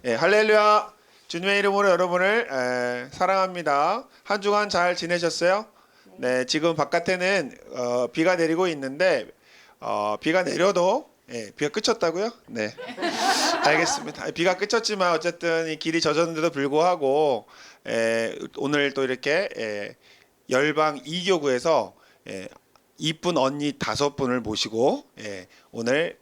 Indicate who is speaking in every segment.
Speaker 1: 할렐루야. 주님의 이름으로 여러분을 사랑합니다. 한 주간 잘 지내셨어요? 네, 지금 바깥에는 비가 내리고 있는데 비가 내려도 비가 그쳤다고요? 네, 알겠습니다. 비가 그쳤지만 어쨌든 이 길이 젖었는데도 불구하고 오늘 또 이렇게 열방 2교구에서 이쁜 언니 5분을 모시고 오늘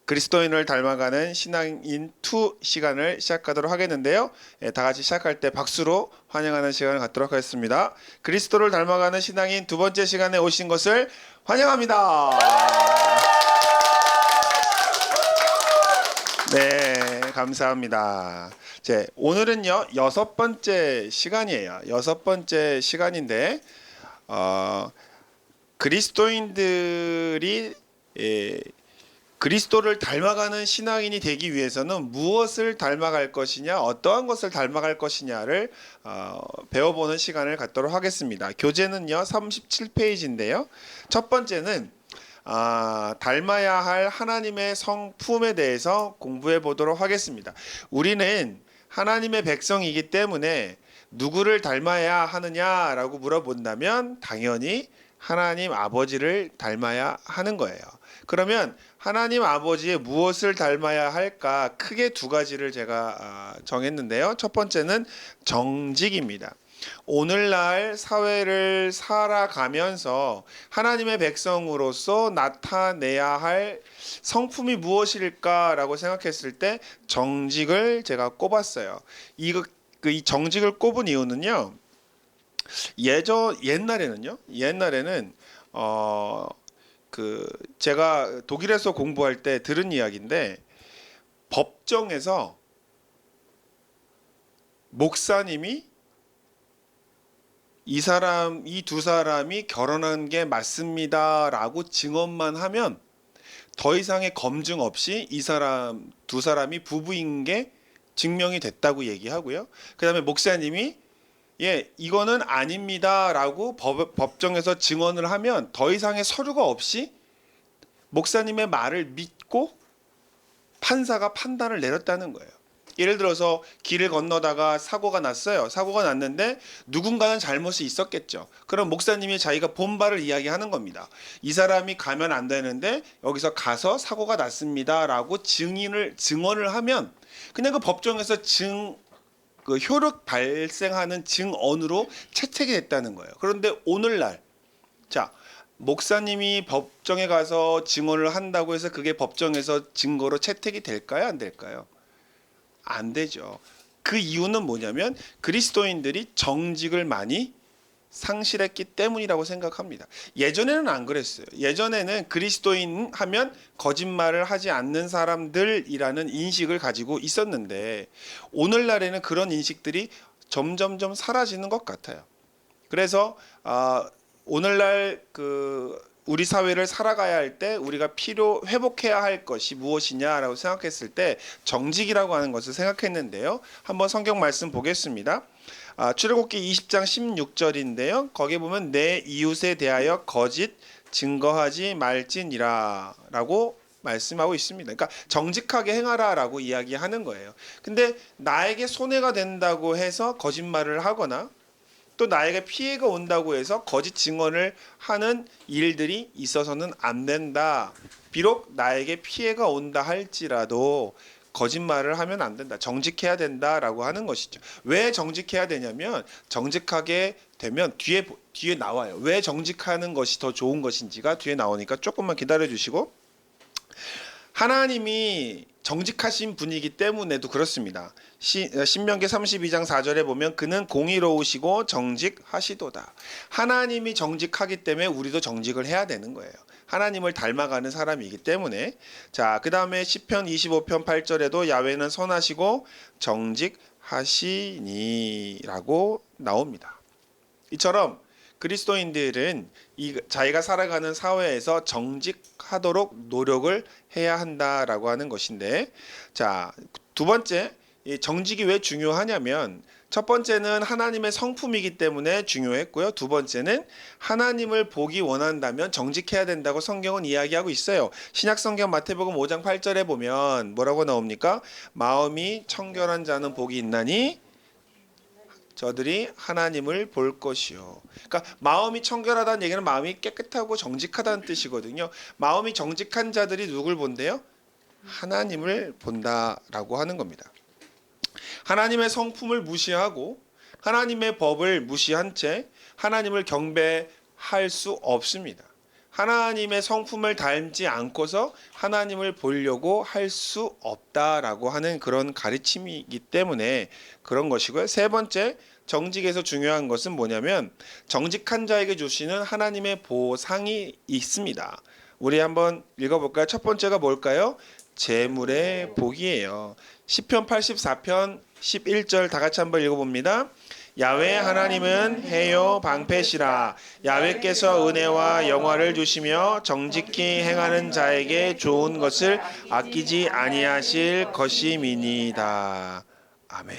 Speaker 1: 그리스도인을 닮아가는 신앙인 2 시간을 시작하도록 하겠는데요. 다 같이 시작할 때 박수로 환영하는 시간을 갖도록 하겠습니다. 그리스도를 닮아가는 신앙인 2번째 시간에 오신 것을 환영합니다. 네, 감사합니다. 오늘은요 6번째 시간이에요. 6번째 시간인데 그리스도인들이 그리스도를 닮아가는 신앙인이 되기 위해서는 무엇을 닮아갈 것이냐, 어떠한 것을 닮아갈 것이냐를 배워보는 시간을 갖도록 하겠습니다. 교재는요 37페이지인데요. 첫 번째는 닮아야 할 하나님의 성품에 대해서 공부해 보도록 하겠습니다. 우리는 하나님의 백성이기 때문에 누구를 닮아야 하느냐라고 물어본다면 당연히 하나님 아버지를 닮아야 하는 거예요. 그러면 하나님 아버지의 무엇을 닮아야 할까? 크게 2가지를 제가 정했는데요. 첫 번째는 정직입니다. 오늘날 사회를 살아가면서 하나님의 백성으로서 나타내야 할 성품이 무엇일까라고 생각했을 때 정직을 제가 꼽았어요. 이 정직을 꼽은 이유는요. 옛날에는 제가 독일에서 공부할 때 들은 이야기인데 법정에서 목사님이 이 2사람이 결혼한 게 맞습니다라고 증언만 하면 더 이상의 검증 없이 2사람이 부부인 게 증명이 됐다고 얘기하고요. 그다음에 목사님이 이거는 아닙니다라고 법정에서 증언을 하면 더 이상의 서류가 없이 목사님의 말을 믿고 판사가 판단을 내렸다는 거예요. 예를 들어서 길을 건너다가 사고가 났어요. 사고가 났는데 누군가는 잘못이 있었겠죠. 그럼 목사님이 자기가 본 바를 이야기하는 겁니다. 이 사람이 가면 안 되는데 여기서 가서 사고가 났습니다라고 증언을 하면 그냥 그 법정에서 효력 발생하는 증언으로 채택이 됐다는 거예요. 그런데 오늘날 목사님이 법정에 가서 증언을 한다고 해서 그게 법정에서 증거로 채택이 될까요? 안 될까요? 안 되죠. 그 이유는 뭐냐면 그리스도인들이 정직을 많이 상실했기 때문이라고 생각합니다. 예전에는 안 그랬어요. 예전에는 그리스도인 하면 거짓말을 하지 않는 사람들이라는 인식을 가지고 있었는데 오늘날에는 그런 인식들이 점점점 사라지는 것 같아요. 그래서 오늘날 우리 사회를 살아가야 할 때 우리가 회복해야 할 것이 무엇이냐라고 생각했을 때 정직이라고 하는 것을 생각했는데요. 한번 성경 말씀 보겠습니다. 출애굽기 20장 16절인데요. 거기에 보면 내 이웃에 대하여 거짓 증거하지 말지니라 라고 말씀하고 있습니다. 그러니까 정직하게 행하라라고 이야기하는 거예요. 근데 나에게 손해가 된다고 해서 거짓말을 하거나 또 나에게 피해가 온다고 해서 거짓 증언을 하는 일들이 있어서는 안 된다. 비록 나에게 피해가 온다 할지라도 거짓말을 하면 안 된다. 정직해야 된다라고 하는 것이죠. 왜 정직해야 되냐면 정직하게 되면 뒤에 나와요. 왜 정직하는 것이 더 좋은 것인지가 뒤에 나오니까 조금만 기다려 주시고 하나님이 정직하신 분이기 때문에도 그렇습니다. 신명기 32장 4절에 보면 그는 공의로우시고 정직하시도다. 하나님이 정직하기 때문에 우리도 정직을 해야 되는 거예요. 하나님을 닮아가는 사람이기 때문에. 그 다음에 시편 25편 8절에도 야훼는 선하시고 정직하시니라고 나옵니다. 이처럼 그리스도인들은 자기가 살아가는 사회에서 정직하도록 노력을 해야 한다라고 하는 것인데, 2번째, 정직이 왜 중요하냐면 첫 번째는 하나님의 성품이기 때문에 중요했고요. 두 번째는 하나님을 보기 원한다면 정직해야 된다고 성경은 이야기하고 있어요. 신약성경 마태복음 5장 8절에 보면 뭐라고 나옵니까? 마음이 청결한 자는 복이 있나니 저들이 하나님을 볼 것이요. 그러니까 마음이 청결하다는 얘기는 마음이 깨끗하고 정직하다는 뜻이거든요. 마음이 정직한 자들이 누굴 본대요? 하나님을 본다라고 하는 겁니다. 하나님의 성품을 무시하고 하나님의 법을 무시한 채 하나님을 경배할 수 없습니다. 하나님의 성품을 닮지 않고서 하나님을 보려고 할 수 없다라고 하는 그런 가르침이기 때문에 그런 것이고요. 세 번째, 정직에서 중요한 것은 뭐냐면 정직한 자에게 주시는 하나님의 보상이 있습니다. 우리 한번 읽어볼까요? 첫 번째가 뭘까요? 재물의 복이에요. 시편 84편 11절 다 같이 한번 읽어봅니다. 야훼 하나님은 해요 방패시라. 야훼께서 은혜와 영화를 주시며 정직히 행하는 자에게 좋은 것을 아끼지 아니하실 것임이니이다. 아멘.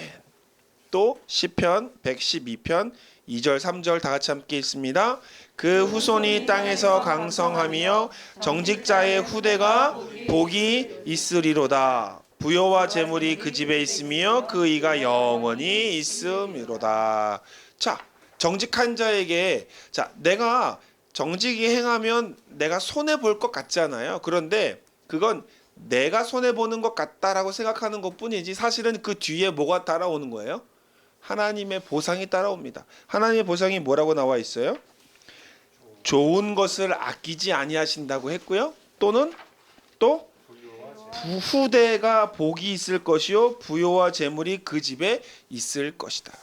Speaker 1: 또 시편 112편 2절 3절 다 같이 함께 읽습니다. 그 후손이 땅에서 강성하며 정직자의 후대가 복이 있으리로다. 부요와 재물이 그 집에 있으며 그 의가 영원히 있음이로다. 자, 정직한 자에게 내가 정직히 행하면 내가 손해 볼 것 같잖아요. 그런데 그건 내가 손해 보는 것 같다라고 생각하는 것뿐이지 사실은 그 뒤에 뭐가 따라오는 거예요? 하나님의 보상이 따라옵니다. 하나님의 보상이 뭐라고 나와 있어요? 좋은 것을 아끼지 아니하신다고 했고요. 또는 또 후대가 복이 있을 것이요 부요와 재물이 그 집에 있을 것이다.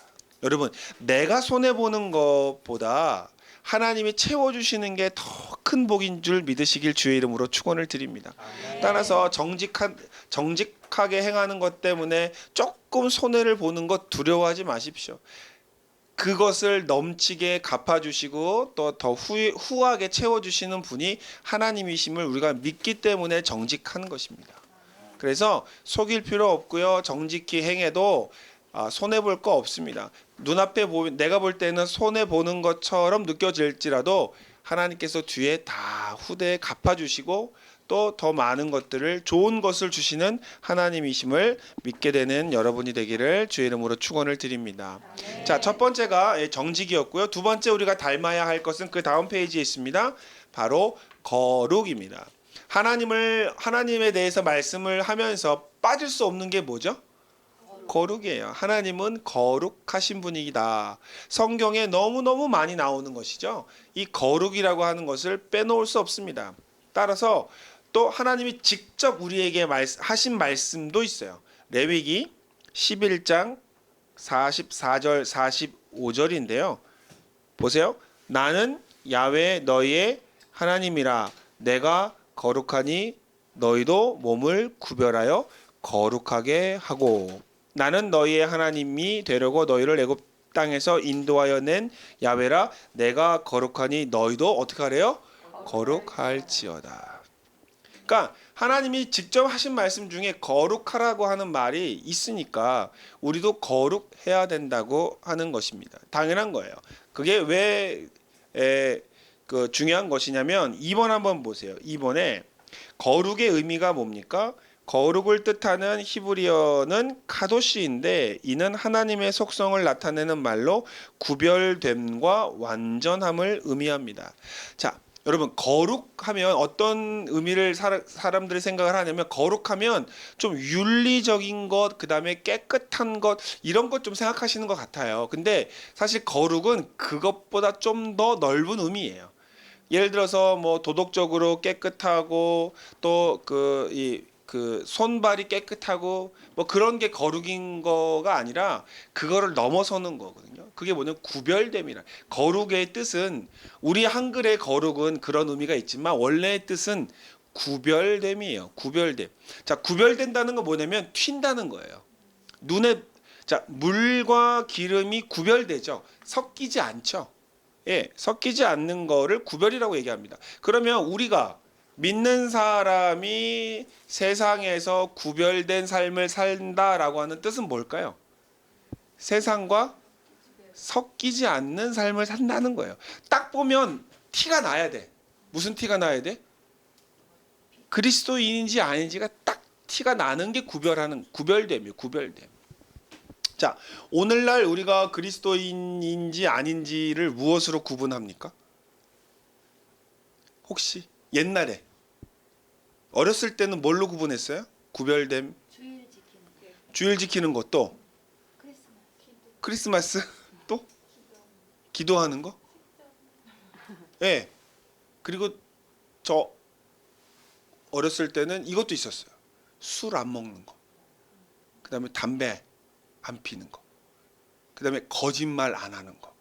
Speaker 1: 여러분, 내가 손해 보는 것보다 하나님이 채워주시는 게 더 큰 복인 줄 믿으시길 주의 이름으로 축원을 드립니다. 따라서 정직하게 행하는 것 때문에 조금 손해를 보는 것 두려워하지 마십시오. 그것을 넘치게 갚아주시고 또 더 후하게 채워주시는 분이 하나님이심을 우리가 믿기 때문에 정직한 것입니다. 그래서 속일 필요 없고요. 정직히 행해도 손해볼 거 없습니다. 눈앞에 내가 볼 때는 손해보는 것처럼 느껴질지라도 하나님께서 뒤에 다 후대에 갚아주시고 또 더 많은 것들을 좋은 것을 주시는 하나님이심을 믿게 되는 여러분이 되기를 주의 이름으로 축원을 드립니다. 자, 첫 번째가 정직이었고요. 두 번째 우리가 닮아야 할 것은 그 다음 페이지에 있습니다. 바로 거룩입니다. 하나님에 대해서 말씀을 하면서 빠질 수 없는 게 뭐죠? 거룩이에요. 하나님은 거룩하신 분이다. 성경에 너무너무 많이 나오는 것이죠. 이 거룩이라고 하는 것을 빼놓을 수 없습니다. 따라서 또 하나님이 직접 우리에게 하신 말씀도 있어요. 레위기 11장 44절 45절인데요. 보세요. 나는 야훼 너희의 하나님이라. 내가 거룩하니 너희도 몸을 구별하여 거룩하게 하고, 나는 너희의 하나님이 되려고 너희를 애굽 땅에서 인도하여 낸 야훼라. 내가 거룩하니 너희도 어떻게 하래요? 거룩할지어다. 그러니까 하나님이 직접 하신 말씀 중에 거룩하라고 하는 말이 있으니까 우리도 거룩해야 된다고 하는 것입니다. 당연한 거예요. 그게 왜 중요한 것이냐면 2번 한번 보세요. 2번에 거룩의 의미가 뭡니까? 거룩을 뜻하는 히브리어는 카도시인데 이는 하나님의 속성을 나타내는 말로 구별됨과 완전함을 의미합니다. 자, 여러분, 거룩하면 어떤 의미를 사람들이 생각을 하냐면 거룩하면 좀 윤리적인 것, 그 다음에 깨끗한 것, 이런 것 좀 생각하시는 것 같아요. 근데 사실 거룩은 그것보다 좀 더 넓은 의미예요. 예를 들어서 뭐 도덕적으로 깨끗하고 또 그 손발이 깨끗하고 뭐 그런 게 거룩인 거가 아니라 그거를 넘어서는 거거든요. 그게 뭐냐면 구별됨이라. 거룩의 뜻은 우리 한글의 거룩은 그런 의미가 있지만 원래의 뜻은 구별됨이에요. 구별됨. 자, 구별된다는 건 뭐냐면 튄다는 거예요. 눈에 물과 기름이 구별되죠. 섞이지 않죠. 예, 섞이지 않는 거를 구별이라고 얘기합니다. 그러면 우리가 믿는 사람이 세상에서 구별된 삶을 산다라고 하는 뜻은 뭘까요? 세상과 섞이지 않는 삶을 산다는 거예요. 딱 보면 티가 나야 돼. 무슨 티가 나야 돼? 그리스도인인지 아닌지가 딱 티가 나는 게 구별됨이에요. 구별됨. 자, 오늘날 우리가 그리스도인인지 아닌지를 무엇으로 구분합니까? 혹시 옛날에 어렸을 때는 뭘로 구분했어요? 구별됨. 주일 지키는 것도 크리스마스 또 기도하는 거? 예. 네. 그리고 저 어렸을 때는 이것도 있었어요. 술 안 먹는 거. 그다음에 담배 안 피는 거. 그다음에 거짓말 안 하는 거.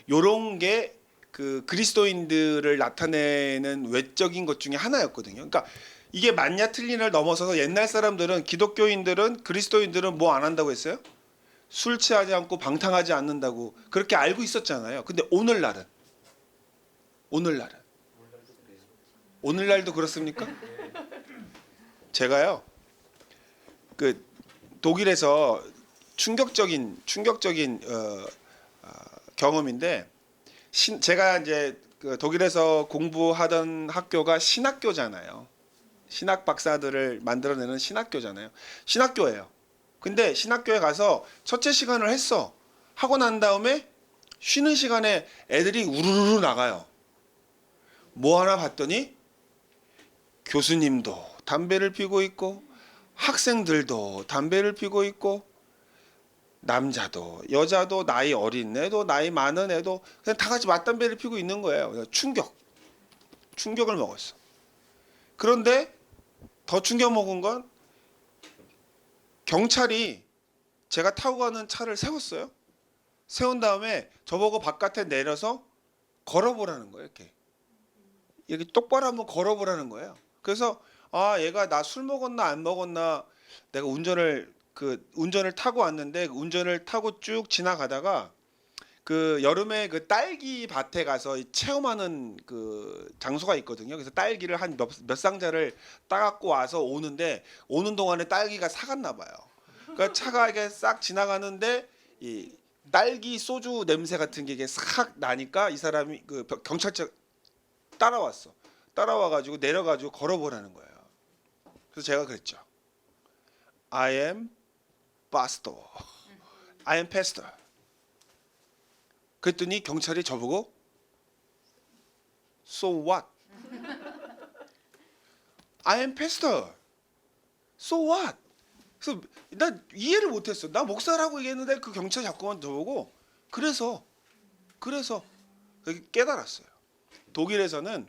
Speaker 1: 요런 게 그 그리스도인들을 나타내는 외적인 것 중에 하나였거든요. 그러니까 이게 맞냐 틀리냐를 넘어서서 옛날 사람들은 기독교인들은 그리스도인들은 뭐 안 한다고 했어요? 술 취하지 않고 방탕하지 않는다고 그렇게 알고 있었잖아요. 근데 오늘날도 그렇습니까? 제가요 그 독일에서 충격적인 경험인데 제가 이제 그 독일에서 공부하던 학교가 신학교잖아요. 신학 박사들을 만들어내는 신학교잖아요. 신학교예요. 근데 신학교에 가서 첫째 시간을 했어. 하고 난 다음에 쉬는 시간에 애들이 우르르 나가요. 뭐 하나 봤더니 교수님도 담배를 피고 있고 학생들도 담배를 피고 있고 남자도 여자도 나이 어린 애도 나이 많은 애도 그냥 다 같이 맞담배를 피고 있는 거예요. 충격을 먹었어. 그런데 더 충격 먹은 건 경찰이 제가 타고 가는 차를 세웠어요. 세운 다음에 저보고 바깥에 내려서 걸어보라는 거예요. 이렇게 똑바로 한번 걸어보라는 거예요. 그래서 아 얘가 나 술 먹었나 안 먹었나 내가 운전을 타고 왔는데 운전을 타고 쭉 지나가다가 그 여름에 그 딸기 밭에 가서 체험하는 그 장소가 있거든요. 그래서 딸기를 한 몇 상자를 따갖고 와서 오는 동안에 딸기가 사갔나 봐요. 그러니까 차가 이렇게 싹 지나가는데 이 딸기 소주 냄새 같은 게 이게 싹 나니까 이 사람이 그 경찰차 따라왔어. 따라와가지고 내려가지고 걸어보라는 거예요. 그래서 제가 그랬죠. I am pastor. I am pastor. 그랬더니 경찰이 저보고 So what? I am pastor. So what? 그래서 나 이해를 못했어. 나 목사라고 얘기했는데 그 경찰이 자꾸만 저보고 그래서 깨달았어요. 독일에서는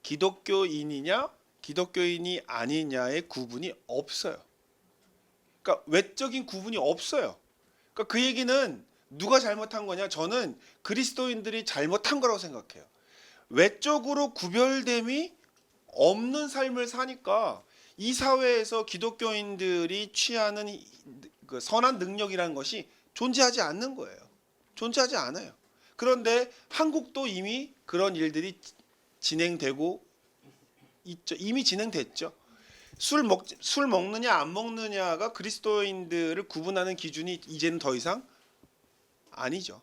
Speaker 1: 기독교인이냐 기독교인이 아니냐의 구분이 없어요. 그러니까 외적인 구분이 없어요. 그러니까 그 얘기는 누가 잘못한 거냐? 저는 그리스도인들이 잘못한 거라고 생각해요. 외적으로 구별됨이 없는 삶을 사니까 이 사회에서 기독교인들이 취하는 그 선한 능력이라는 것이 존재하지 않는 거예요. 존재하지 않아요. 그런데 한국도 이미 그런 일들이 진행되고 있죠. 이미 진행됐죠. 술 먹느냐 안 먹느냐가 그리스도인들을 구분하는 기준이 이제는 더 이상 아니죠.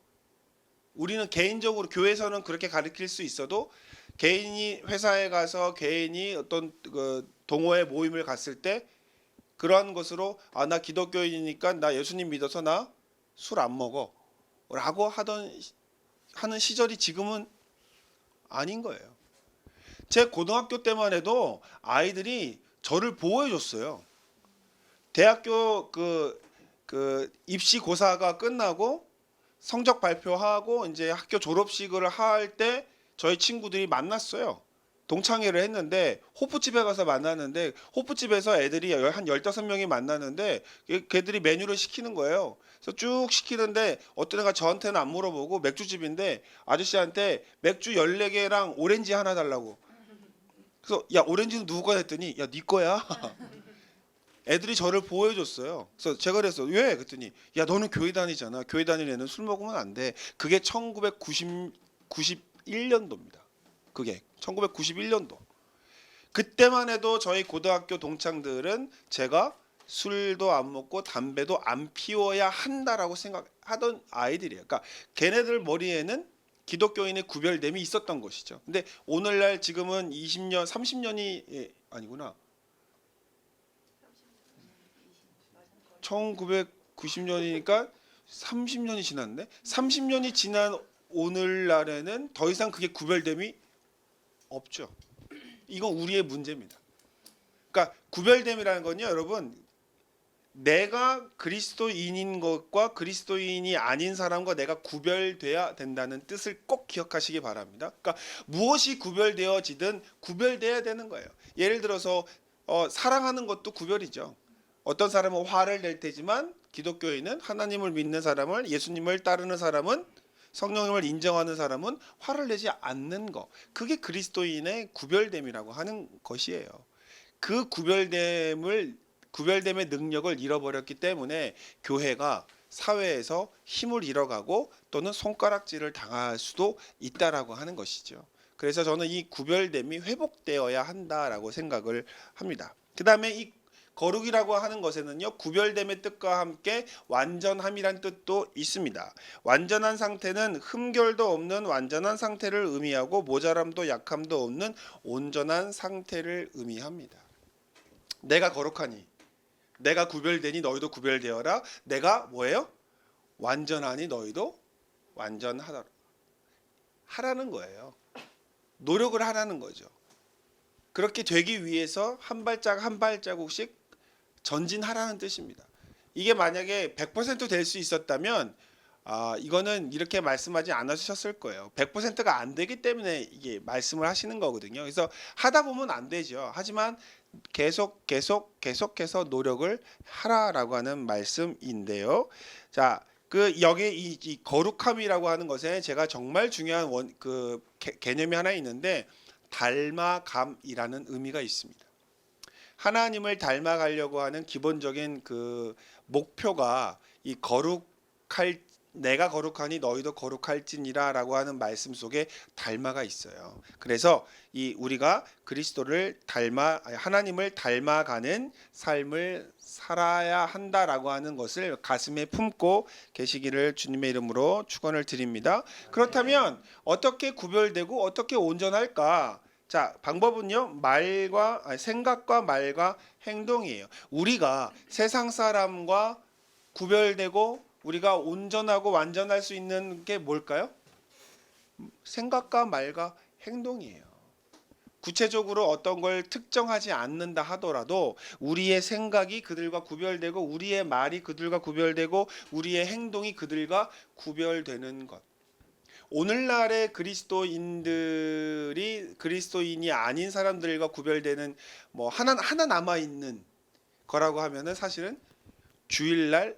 Speaker 1: 우리는 개인적으로 교회에서는 그렇게 가르칠 수 있어도 개인이 회사에 가서 개인이 어떤 그 동호회 모임을 갔을 때 그러한 것으로 아 나 기독교인이니까 나 예수님 믿어서 나 술 안 먹어라고 하는 시절이 지금은 아닌 거예요. 제 고등학교 때만 해도 아이들이 저를 보호해 줬어요. 대학교 그 입시 고사가 끝나고 성적 발표하고 이제 학교 졸업식을 할 때 저희 친구들이 만났어요. 동창회를 했는데 호프집에 가서 만났는데 호프집에서 애들이 한 15명이 만났는데 걔들이 메뉴를 시키는 거예요. 그래서 쭉 시키는데 어떤 애가 저한테는 안 물어보고 맥주집인데 아저씨한테 맥주 14개랑 오렌지 하나 달라고. 그래서 야 오렌지는 누구 거야 했더니 야 네 거야. 애들이 저를 보호해 줬어요. 그래서 제가 그랬어. 왜? 그랬더니 야 너는 교회 다니잖아. 교회 다니는 애는 술 먹으면 안 돼. 그게 1991년도입니다. 그게 1991년도. 그때만 해도 저희 고등학교 동창들은 제가 술도 안 먹고 담배도 안 피워야 한다라고 생각하던 아이들이에요. 그러니까 걔네들 머리에는 기독교인의 구별됨이 있었던 것이죠. 근데 오늘날 지금은 20년, 30년이 아니구나. 1990년이니까 30년이 지났네. 30년이 지난 오늘날에는 더 이상 그게 구별됨이 없죠. 이건 우리의 문제입니다. 그러니까 구별됨이라는 건요, 여러분, 내가 그리스도인인 것과 그리스도인이 아닌 사람과 내가 구별돼야 된다는 뜻을 꼭 기억하시기 바랍니다. 그러니까 무엇이 구별되어지든 구별돼야 되는 거예요. 예를 들어서 사랑하는 것도 구별이죠. 어떤 사람은 화를 낼 테지만 기독교인은 하나님을 믿는 사람을, 예수님을 따르는 사람은, 성령님을 인정하는 사람은 화를 내지 않는 것. 그게 그리스도인의 구별됨이라고 하는 것이에요. 그 구별됨의 능력을 잃어버렸기 때문에 교회가 사회에서 힘을 잃어가고 또는 손가락질을 당할 수도 있다라고 하는 것이죠. 그래서 저는 이 구별됨이 회복되어야 한다라고 생각을 합니다. 그 다음에 이 거룩이라고 하는 것에는요, 구별됨의 뜻과 함께 완전함이란 뜻도 있습니다. 완전한 상태는 흠결도 없는 완전한 상태를 의미하고 모자람도 약함도 없는 온전한 상태를 의미합니다. 내가 거룩하니, 내가 구별되니 너희도 구별되어라. 내가 뭐예요? 완전하니 너희도 완전하라. 하라는 거예요. 노력을 하라는 거죠. 그렇게 되기 위해서 한 발자국 한 발자국씩 전진하라는 뜻입니다. 이게 만약에 100% 될 수 있었다면 이거는 이렇게 말씀하지 않으셨을 거예요. 100%가 안 되기 때문에 이게 말씀을 하시는 거거든요. 그래서 하다 보면 안 되죠. 하지만 계속해서 노력을 하라라고 하는 말씀인데요. 자, 여기 이 거룩함이라고 하는 것에 제가 정말 중요한 개념이 하나 있는데 닮아감이라는 의미가 있습니다. 하나님을 닮아가려고 하는 기본적인 그 목표가 이 내가 거룩하니 너희도 거룩할지니라라고 하는 말씀 속에 닮아가 있어요. 그래서 우리가 하나님을 닮아가는 삶을 살아야 한다라고 하는 것을 가슴에 품고 계시기를 주님의 이름으로 축원을 드립니다. 그렇다면 어떻게 구별되고 어떻게 온전할까? 자, 방법은요, 생각과 말과 행동이에요. 우리가 세상 사람과 구별되고 우리가 온전하고 완전할 수 있는 게 뭘까요? 생각과 말과 행동이에요. 구체적으로 어떤 걸 특정하지 않는다 하더라도 우리의 생각이 그들과 구별되고 우리의 말이 그들과 구별되고 우리의 행동이 그들과 구별되는 것. 오늘날의 그리스도인이 아닌 사람들과 구별되는 하나 남아 있는 거라고 하면은 사실은 주일날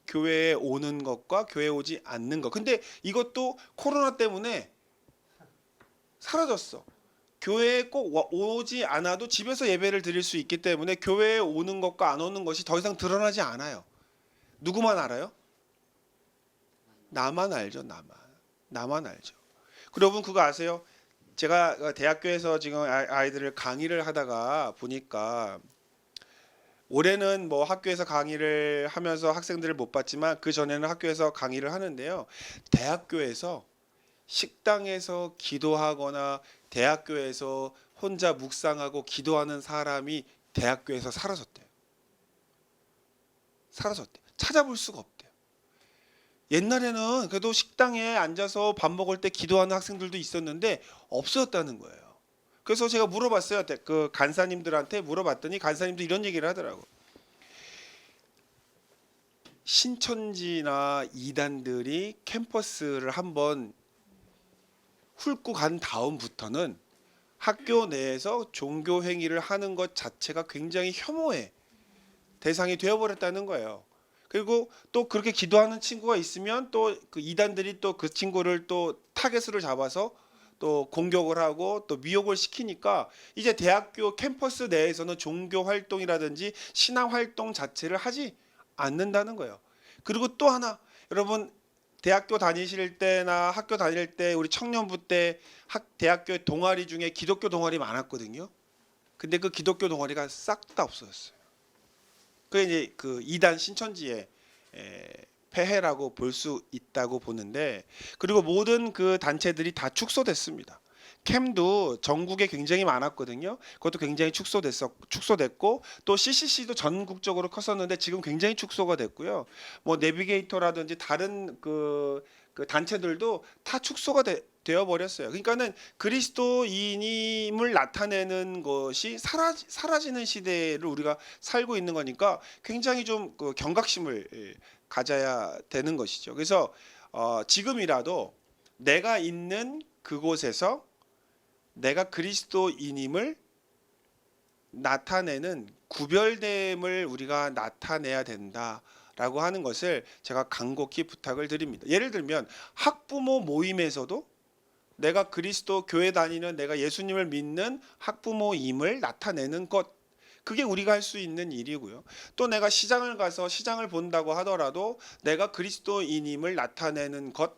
Speaker 1: 교회에 오는 것과 교회에 오지 않는 것. 근데 이것도 코로나 때문에 사라졌어. 교회에 꼭 오지 않아도 집에서 예배를 드릴 수 있기 때문에 교회에 오는 것과 안 오는 것이 더 이상 드러나지 않아요. 누구만 알아요? 나만 알죠. 나만 알죠. 여러분 그거 아세요? 제가 대학교에서 지금 아이들을 강의를 하다가 보니까 올해는 학교에서 강의를 하면서 학생들을 못 봤지만 그 전에는 학교에서 강의를 하는데요. 대학교에서 식당에서 기도하거나 대학교에서 혼자 묵상하고 기도하는 사람이 대학교에서 사라졌대요. 찾아볼 수가 없대요. 옛날에는 그래도 식당에 앉아서 밥 먹을 때 기도하는 학생들도 있었는데 없어졌다는 거예요. 그래서 제가 물어봤어요. 그 간사님들한테 물어봤더니 간사님도 이런 얘기를 하더라고. 신천지나 이단들이 캠퍼스를 한번 훑고 간 다음부터는 학교 내에서 종교 행위를 하는 것 자체가 굉장히 혐오의 대상이 되어버렸다는 거예요. 그리고 또 그렇게 기도하는 친구가 있으면 또 그 이단들이 또 그 친구를 또 타겟으로 잡아서 또 공격을 하고 또 미혹을 시키니까 이제 대학교 캠퍼스 내에서는 종교 활동이라든지 신앙 활동 자체를 하지 않는다는 거예요. 그리고 또 하나, 여러분 대학교 다니실 때나 학교 다닐 때 우리 청년부 때 대학교 동아리 중에 기독교 동아리 많았거든요. 근데 그 기독교 동아리가 싹 다 없어졌어요. 그게 이제 그 이단 신천지의 폐해라고 볼 수 있다고 보는데, 그리고 모든 그 단체들이 다 축소됐습니다. 캠도 전국에 굉장히 많았거든요. 그것도 굉장히 축소됐고, 또 CCC도 전국적으로 컸었는데 지금 굉장히 축소가 됐고요. 뭐 내비게이터라든지 다른 그 단체들도 다 축소가 되어 버렸어요. 그러니까는 그리스도인임을 나타내는 것이 사라지는 시대를 우리가 살고 있는 거니까 굉장히 좀 그 경각심을 가져야 되는 것이죠. 그래서 지금이라도 내가 있는 그곳에서 내가 그리스도인임을 나타내는 구별됨을 우리가 나타내야 된다라고 하는 것을 제가 간곡히 부탁을 드립니다. 예를 들면 학부모 모임에서도 내가 그리스도 교회 다니는, 내가 예수님을 믿는 학부모임을 나타내는 것, 그게 우리가 할 수 있는 일이고요. 또 내가 시장을 가서 시장을 본다고 하더라도 내가 그리스도인임을 나타내는 것,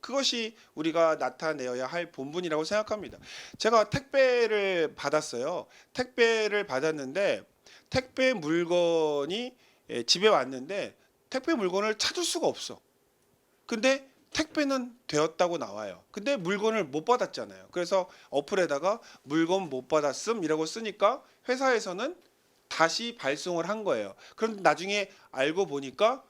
Speaker 1: 그것이 우리가 나타내어야 할 본분이라고 생각합니다. 제가 택배를 받았어요. 택배를 받았는데 택배 물건이 집에 왔는데 택배 물건을 찾을 수가 없어. 근데 택배는 되었다고 나와요. 근데 물건을 못 받았잖아요. 그래서 어플에다가 물건 못 받았음이라고 쓰니까 회사에서는 다시 발송을 한 거예요. 그럼 나중에 알고 보니까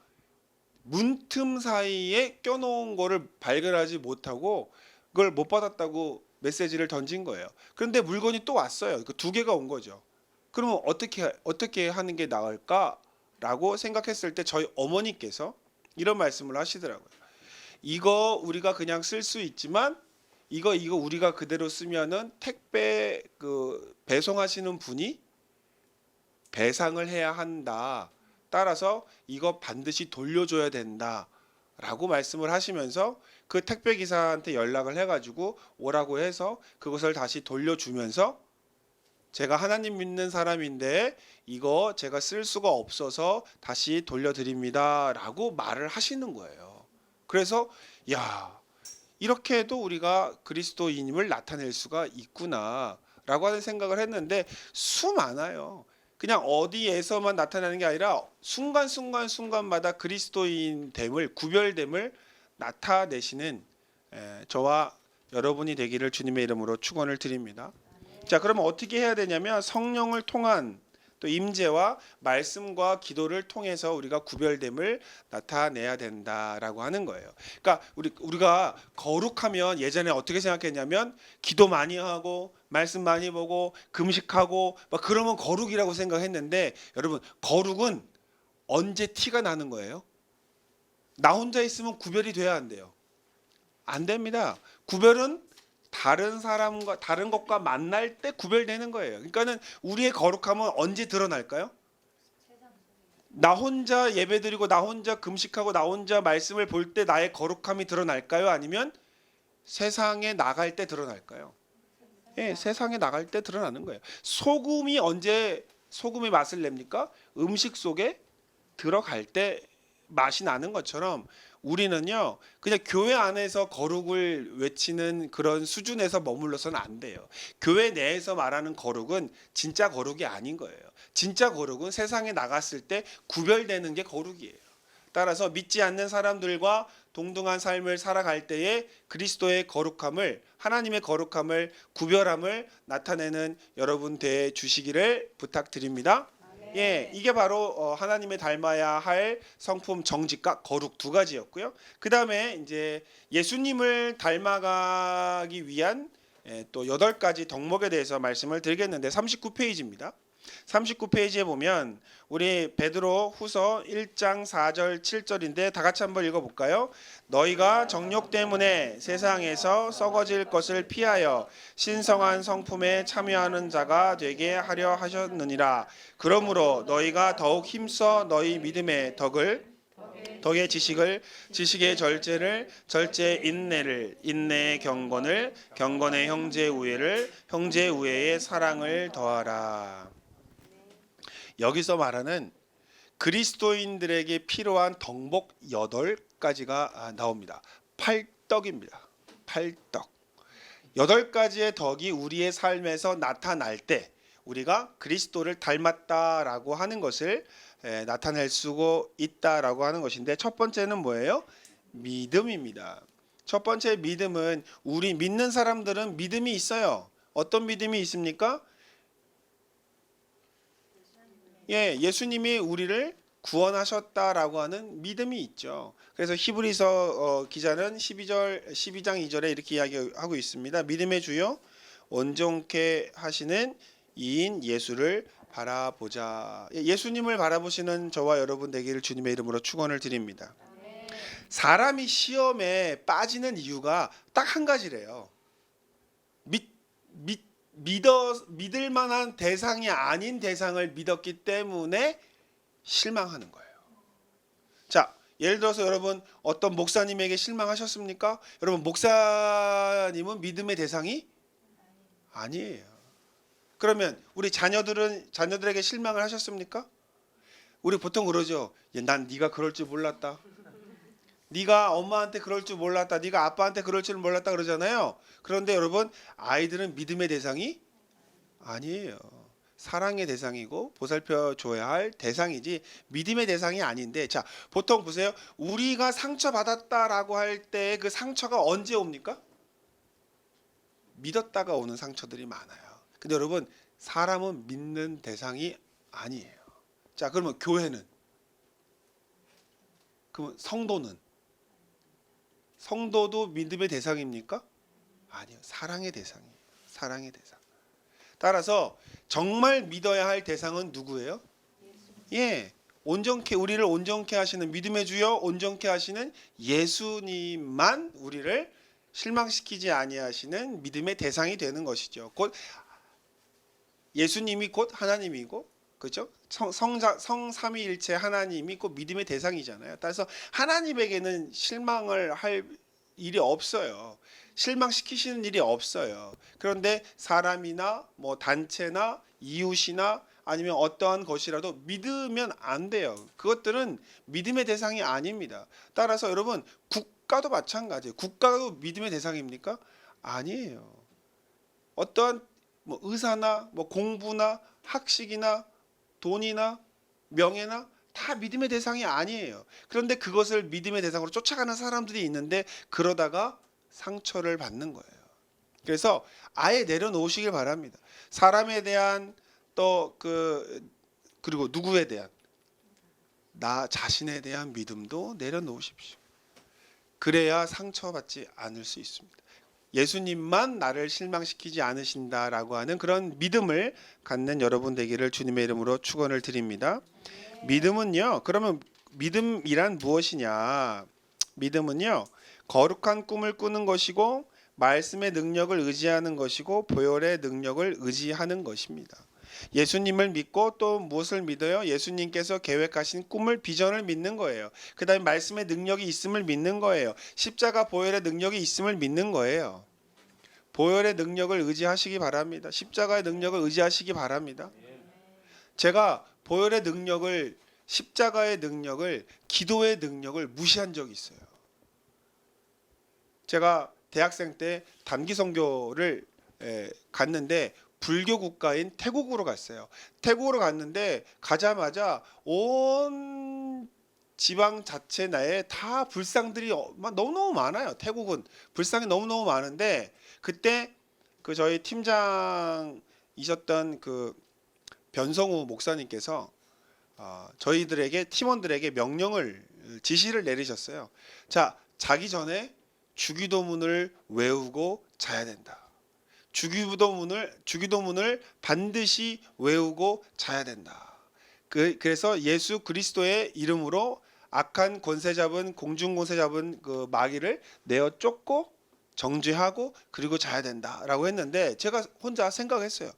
Speaker 1: 문틈 사이에 껴놓은 거를 발견하지 못하고 그걸 못 받았다고 메시지를 던진 거예요. 그런데 물건이 또 왔어요. 그 두 개가 온 거죠. 그러면 어떻게 하는 게 나을까라고 생각했을 때 저희 어머니께서 이런 말씀을 하시더라고요. 이거 우리가 그냥 쓸 수 있지만 이거 우리가 그대로 쓰면은 택배 그 배송하시는 분이 배상을 해야 한다. 따라서 이거 반드시 돌려줘야 된다라고 말씀을 하시면서 그 택배 기사한테 연락을 해가지고 오라고 해서 그것을 다시 돌려주면서 제가 하나님 믿는 사람인데 이거 제가 쓸 수가 없어서 다시 돌려드립니다라고 말을 하시는 거예요. 그래서 야, 이렇게 해도 우리가 그리스도인임을 나타낼 수가 있구나라고 하는 생각을 했는데 수많아요. 그냥 어디에서만 나타나는 게 아니라 순간마다 그리스도인됨을, 구별됨을 나타내시는 저와 여러분이 되기를 주님의 이름으로 축원을 드립니다. 자, 그러면 어떻게 해야 되냐면 성령을 통한 또 임재와 말씀과 기도를 통해서 우리가 구별됨을 나타내야 된다라고 하는 거예요. 그러니까 우리가 거룩하면 예전에 어떻게 생각했냐면 기도 많이 하고 말씀 많이 보고 금식하고 막 그러면 거룩이라고 생각했는데, 여러분 거룩은 언제 티가 나는 거예요? 나 혼자 있으면 구별이 돼야 안 돼요. 안 됩니다. 구별은 다른 사람과 다른 것과 만날 때 구별되는 거예요. 그러니까는 우리의 거룩함은 언제 드러날까요? 나 혼자 예배드리고 나 혼자 금식하고 나 혼자 말씀을 볼 때 나의 거룩함이 드러날까요? 아니면 세상에 나갈 때 드러날까요? 예, 세상에 나갈 때 드러나는 거예요. 소금이 언제 소금의 맛을 냅니까? 음식 속에 들어갈 때 맛이 나는 것처럼 우리는요, 그냥 교회 안에서 거룩을 외치는 그런 수준에서 머물러서는 안 돼요. 교회 내에서 말하는 거룩은 진짜 거룩이 아닌 거예요. 진짜 거룩은 세상에 나갔을 때 구별되는 게 거룩이에요. 따라서 믿지 않는 사람들과 동등한 삶을 살아갈 때에 그리스도의 거룩함을, 하나님의 거룩함을, 구별함을 나타내는 여러분 되 주시기를 부탁드립니다. 예, 이게 바로 하나님의 닮아야 할 성품, 정직과 거룩 두 가지였고요. 그 다음에 이제 예수님을 닮아가기 위한 또 8가지 덕목에 대해서 말씀을 드리겠는데 39페이지입니다. 39페이지에 보면 우리 베드로 후서 1장 4절 7절인데 다 같이 한번 읽어볼까요? 너희가 정욕 때문에 세상에서 썩어질 것을 피하여 신성한 성품에 참여하는 자가 되게 하려 하셨느니라. 그러므로 너희가 더욱 힘써 너희 믿음의 덕의 지식을, 지식의 절제를, 절제의 인내를, 인내의 경건을, 경건의 형제 우애를, 형제 우애의 사랑을 더하라. 여기서 말하는 그리스도인들에게 필요한 덕목 8가지가 나옵니다. 8덕입니다. 8덕. 8가지의 덕이 우리의 삶에서 나타날 때 우리가 그리스도를 닮았다라고 하는 것을 나타낼 수 있다라고 하는 것인데, 첫 번째는 뭐예요? 믿음입니다. 첫 번째 믿음은, 우리 믿는 사람들은 믿음이 있어요. 어떤 믿음이 있습니까? 예수님이 우리를 구원하셨다라고 하는 믿음이 있죠. 그래서 히브리서 기자는 12장 2절에 이렇게 이야기하고 있습니다. 믿음의 주요 온전케 하시는 이인 예수를 바라보자. 예수님을 바라보시는 저와 여러분 되기를 주님의 이름으로 축원을 드립니다. 사람이 시험에 빠지는 이유가 딱 한 가지래요. 믿을 만한 대상이 아닌 대상을 믿었기 때문에 실망하는 거예요. 자, 예를 들어서 여러분 어떤 목사님에게 실망하셨습니까? 여러분, 목사님은 믿음의 대상이 아니에요. 그러면 우리 자녀들에게 실망을 하셨습니까? 우리 보통 그러죠. 난 네가 그럴 줄 몰랐다. 네가 엄마한테 그럴 줄 몰랐다. 네가 아빠한테 그럴 줄 몰랐다 그러잖아요. 그런데 여러분, 아이들은 믿음의 대상이 아니에요. 사랑의 대상이고 보살펴 줘야 할 대상이지 믿음의 대상이 아닌데, 자, 보통 보세요. 우리가 상처받았다라고 할 때 그 상처가 언제 옵니까? 믿었다가 오는 상처들이 많아요. 근데 여러분, 사람은 믿는 대상이 아니에요. 자, 그러면 교회는? 그러면 성도도 믿음의 대상입니까? 아니요. 사랑의 대상이에요. 사랑의 대상. 따라서 정말 믿어야 할 대상은 누구예요? 우리를 온전케 하시는, 믿음의 주여 온전케 하시는 예수님만 우리를 실망시키지 아니하시는 믿음의 대상이 되는 것이죠. 곧 예수님이 곧 하나님이고, 그렇죠? 성삼위일체 하나님이 곧 믿음의 대상이잖아요. 따라서 하나님에게는 실망을 할 일이 없어요. 실망시키시는 일이 없어요. 그런데 사람이나 뭐 단체나 이웃이나 아니면 어떠한 것이라도 믿으면 안 돼요. 그것들은 믿음의 대상이 아닙니다. 따라서 여러분, 국가도 마찬가지예요. 국가도 믿음의 대상입니까? 아니에요. 어떠한 뭐 의사나 뭐 공부나 학식이나 돈이나 명예나 다 믿음의 대상이 아니에요. 그런데 그것을 믿음의 대상으로 쫓아가는 사람들이 있는데, 그러다가 상처를 받는 거예요. 그래서 아예 내려놓으시길 바랍니다. 사람에 대한 그리고 누구에 대한, 나 자신에 대한 믿음도 내려놓으십시오. 그래야 상처받지 않을 수 있습니다. 예수님만 나를 실망시키지 않으신다라고 하는 그런 믿음을 갖는 여러분 되기를 주님의 이름으로 축원을 드립니다. 믿음은요, 그러면 믿음이란 무엇이냐? 믿음은요, 거룩한 꿈을 꾸는 것이고, 말씀의 능력을 의지하는 것이고, 보혈의 능력을 의지하는 것입니다. 예수님을 믿고 또 무엇을 믿어요? 예수님께서 계획하신 꿈을, 비전을 믿는 거예요. 그 다음에 말씀의 능력이 있음을 믿는 거예요. 십자가 보혈의 능력이 있음을 믿는 거예요. 보혈의 능력을 의지하시기 바랍니다. 십자가의 능력을 의지하시기 바랍니다. 제가 보혈의 능력을, 십자가의 능력을, 기도의 능력을 무시한 적이 있어요. 제가 대학생 때 단기 선교를 갔는데, 불교 국가인 태국으로 갔어요. 태국으로 갔는데 가자마자 온 지방 자체 내에 다 불상들이 너무너무 많아요. 태국은 불상이 너무너무 많은데, 그때 그 저희 팀장이셨던 그 변성우 목사님께서 저희들에게, 팀원들에게 지시를 내리셨어요. 자, 자기 전에 주기도문을 외우고 자야 된다. 주기도문을 반드시 외우고 자야 된다. 그래서 예수 그리스도의 이름으로 악한 권세 잡은, 공중 권세 잡은 그 마귀를 내어 쫓고 정죄하고 그리고 자야 된다라고 했는데, 제가 혼자 생각했어요.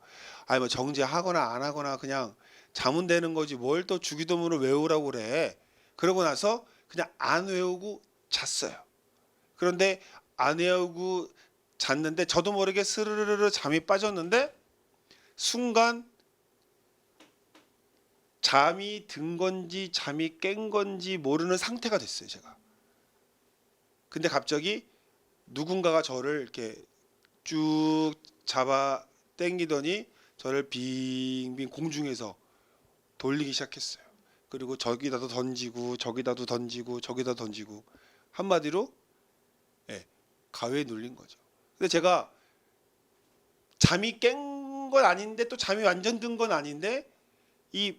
Speaker 1: 아니 뭐 정죄하거나 안 하거나 그냥 자면 되는 거지 뭘 또 주기도문을 외우라고 그래. 그러고 나서 그냥 안 외우고 잤어요. 그런데 안 외우고 잤는데 저도 모르게 스르르르 잠이 빠졌는데, 순간 잠이 든 건지 잠이 깬 건지 모르는 상태가 됐어요, 제가. 근데 갑자기 누군가가 저를 이렇게 쭉 잡아 당기더니 저를 빙빙 공중에서 돌리기 시작했어요. 그리고 저기다도 던지고 저기다도 던지고 저기다 던지고 한마디로 예, 가위에 눌린 거죠. 근데 제가 잠이 깬 건 아닌데 또 잠이 완전 든 건 아닌데 이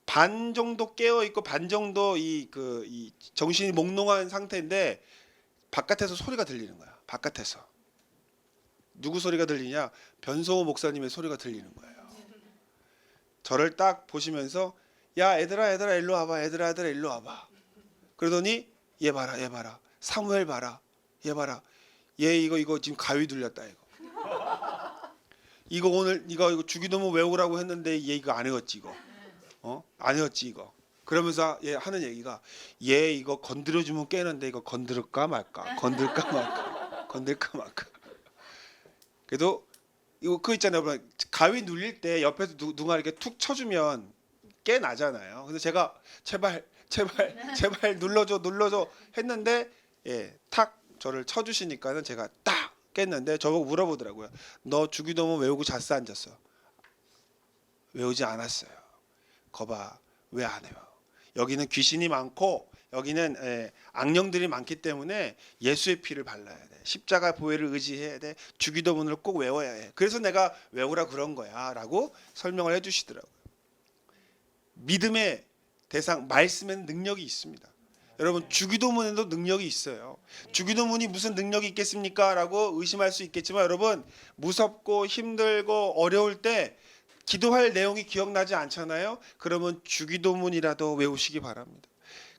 Speaker 1: 반 정도 깨어 있고 반 정도 이 정신이 몽롱한 상태인데 바깥에서 소리가 들리는 거야. 바깥에서 누구 소리가 들리냐? 변성호 목사님의 소리가 들리는 거예요. 저를 딱 보시면서 야 얘들아 일로 와봐. 얘들아 일로 와봐. 그러더니 얘 봐라 사무엘 봐라. 얘 봐라. 얘 이거 지금 가위 눌렸다 이거. 이거 오늘 이거 주기도문 외우라고 했는데 얘 이거 안 외웠지 이거. 안 외웠지 이거. 그러면서 얘 하는 얘기가 얘 이거 건드려주면 깨는데 이거 건드릴까 말까. 그래도 이거 그거 있잖아요. 여러분. 가위 눌릴 때 옆에서 누가 이렇게 툭 쳐주면 깨나잖아요. 근데 제가 제발 눌러줘 했는데 예, 탁 저를 쳐주시니까는 제가 딱 깼는데 저보고 물어보더라고요. 너 주기도문 외우고 잤어 안 잤어? 외우지 않았어요. 거봐 왜 안 외워? 여기는 귀신이 많고 여기는 악령들이 많기 때문에 예수의 피를 발라야 돼. 십자가 보혈을 의지해야 돼. 주기도문을 꼭 외워야 해. 그래서 내가 외우라 그런 거야라고 설명을 해주시더라고요. 믿음의 대상 말씀에는 능력이 있습니다. 여러분 주기도문에도 능력이 있어요. 주기도문이 무슨 능력이 있겠습니까? 라고 의심할 수 있겠지만 여러분 무섭고 힘들고 어려울 때 기도할 내용이 기억나지 않잖아요. 그러면 주기도문이라도 외우시기 바랍니다.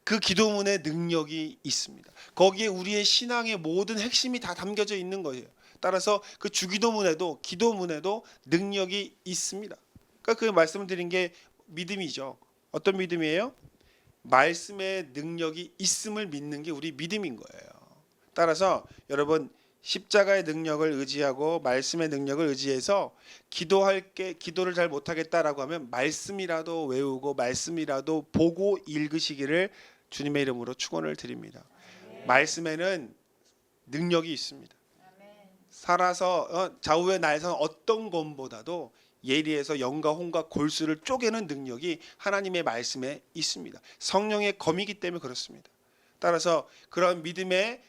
Speaker 1: 그 기도문에 능력이 있습니다. 거기에 우리의 신앙의 모든 핵심이 다 담겨져 있는 거예요. 따라서 그 주기도문에도 기도문에도 능력이 있습니다. 그러니까 그 말씀을 드린 게 믿음이죠. 어떤 믿음이에요? 말씀의 능력이 있음을 믿는 게 우리 믿음인 거예요. 따라서 여러분 십자가의 능력을 의지하고 말씀의 능력을 의지해서 기도를 잘 못하겠다라고 하면 말씀이라도 외우고 말씀이라도 보고 읽으시기를 주님의 이름으로 축원을 드립니다. 말씀에는 능력이 있습니다. 살아서 좌우의 날선 어떤 것보다도 예리해서 영과 혼과 골수를 쪼개는 능력이 하나님의 말씀에 있습니다. 성령의 검이기 때문에 그렇습니다. 따라서 그런 믿음의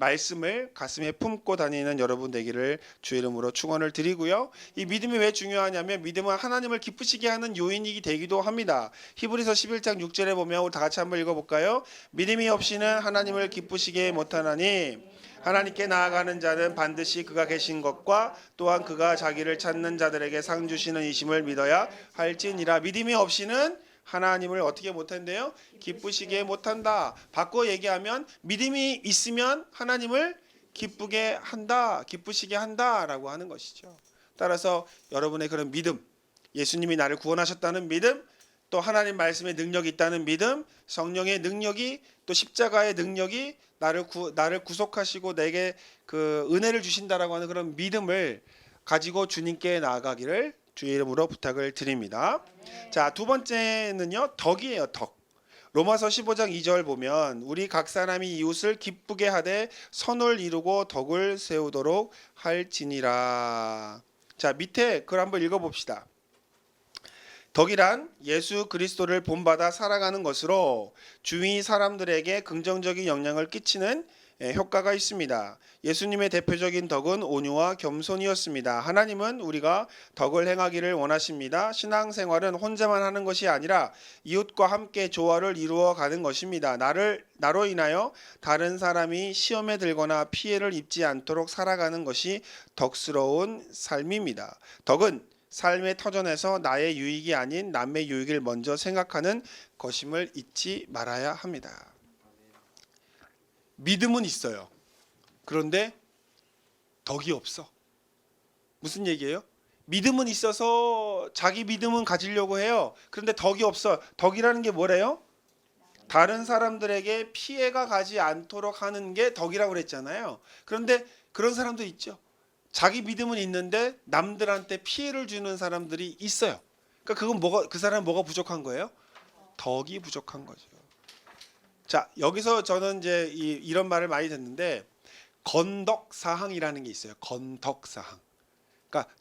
Speaker 1: 말씀을 가슴에 품고 다니는 여러분 되기를 주의 이름으로 축원을 드리고요. 이 믿음이 왜 중요하냐면 믿음은 하나님을 기쁘시게 하는 요인이 되기도 합니다. 히브리서 11장 6절에 보면 우리 다 같이 한번 읽어볼까요? 믿음이 없이는 하나님을 기쁘시게 못하나니 하나님께 나아가는 자는 반드시 그가 계신 것과 또한 그가 자기를 찾는 자들에게 상 주시는 이심을 믿어야 할지니라. 믿음이 없이는 하나님을 어떻게 못한대요? 기쁘시게 못한다. 바꿔 얘기하면 믿음이 있으면 하나님을 기쁘게 한다, 기쁘시게 한다라고 하는 것이죠. 따라서 여러분의 그런 믿음, 예수님이 나를 구원하셨다는 믿음, 또 하나님 말씀의 능력이 있다는 믿음, 성령의 능력이 또 십자가의 능력이 나를 구속하시고 내게 그 은혜를 주신다라고 하는 그런 믿음을 가지고 주님께 나아가기를 주의 이름으로 부탁을 드립니다. 자, 두 번째는요. 덕이에요. 덕. 로마서 15장 2절 보면 우리 각 사람이 이웃을 기쁘게 하되 선을 이루고 덕을 세우도록 할지니라. 자, 밑에 그걸 한번 읽어봅시다. 덕이란 예수 그리스도를 본받아 살아가는 것으로 주위 사람들에게 긍정적인 영향을 끼치는 효과가 있습니다. 예수님의 대표적인 덕은 온유와 겸손이었습니다. 하나님은 우리가 덕을 행하기를 원하십니다. 신앙생활은 혼자만 하는 것이 아니라 이웃과 함께 조화를 이루어 가는 것입니다. 나로 인하여 다른 사람이 시험에 들거나 피해를 입지 않도록 살아가는 것이 덕스러운 삶입니다. 덕은 삶의 터전에서 나의 유익이 아닌 남의 유익을 먼저 생각하는 것임을 잊지 말아야 합니다. 믿음은 있어요. 그런데 덕이 없어. 무슨 얘기예요? 믿음은 있어서 자기 믿음은 가지려고 해요. 그런데 덕이 없어. 덕이라는 게 뭐래요? 다른 사람들에게 피해가 가지 않도록 하는 게 덕이라고 그랬잖아요. 그런데 그런 사람도 있죠. 자기 믿음은 있는데 남들한테 피해를 주는 사람들이 있어요. 그러니까 그 사람은 뭐가 부족한 거예요? 덕이 부족한 거죠. 자, 여기서 저는 이제 이런 말을 많이 듣는데 건덕사항이라는 게 있어요. 건덕사항. 그러니까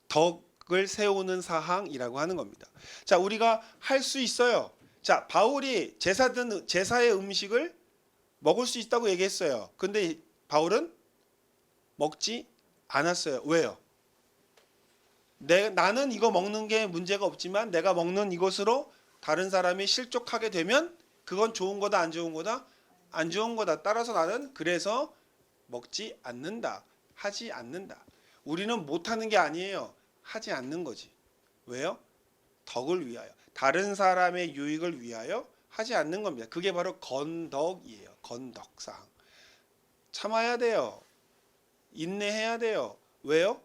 Speaker 1: 덕을 세우는 사항이라고 하는 겁니다. 자, 우리가 할 수 있어요. 자, 바울이 제사의 음식을 먹을 수 있다고 얘기했어요. 근데 바울은 먹지 않았어요. 왜요? 나는 이거 먹는 게 문제가 없지만 내가 먹는 이것으로 다른 사람이 실족하게 되면 그건 좋은 거다, 안 좋은 거다? 안 좋은 거다. 따라서 나는 그래서 먹지 않는다. 하지 않는다. 우리는 못하는 게 아니에요. 하지 않는 거지. 왜요? 덕을 위하여. 다른 사람의 유익을 위하여 하지 않는 겁니다. 그게 바로 건덕이에요. 건덕상. 참아야 돼요. 인내해야 돼요. 왜요?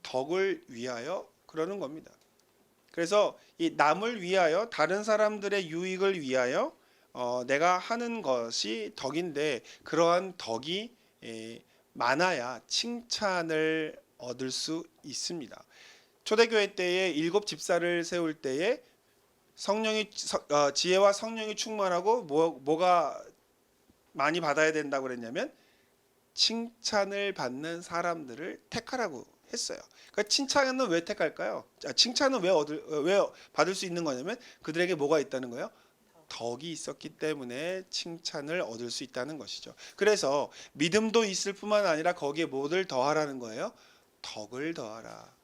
Speaker 1: 덕을 위하여 그러는 겁니다. 그래서 이 남을 위하여 다른 사람들의 유익을 위하여 내가 하는 것이 덕인데 그러한 덕이 많아야 칭찬을 얻을 수 있습니다. 초대교회 때에 7 집사를 세울 때에 지혜와 성령이 충만하고 뭐가 많이 받아야 된다고 그랬냐면 칭찬을 받는 사람들을 택하라고 했어요. 그러니까 칭찬은 왜 택할까요? 칭찬은 왜 받을 수 있는 거냐면 그들에게 뭐가 있다는 거예요? 덕이 있었기 때문에 칭찬을 얻을 수 있다는 것이죠. 그래서 믿음도 있을 뿐만 아니라 거기에 뭐를 더하라는 거예요? 덕을 더하라.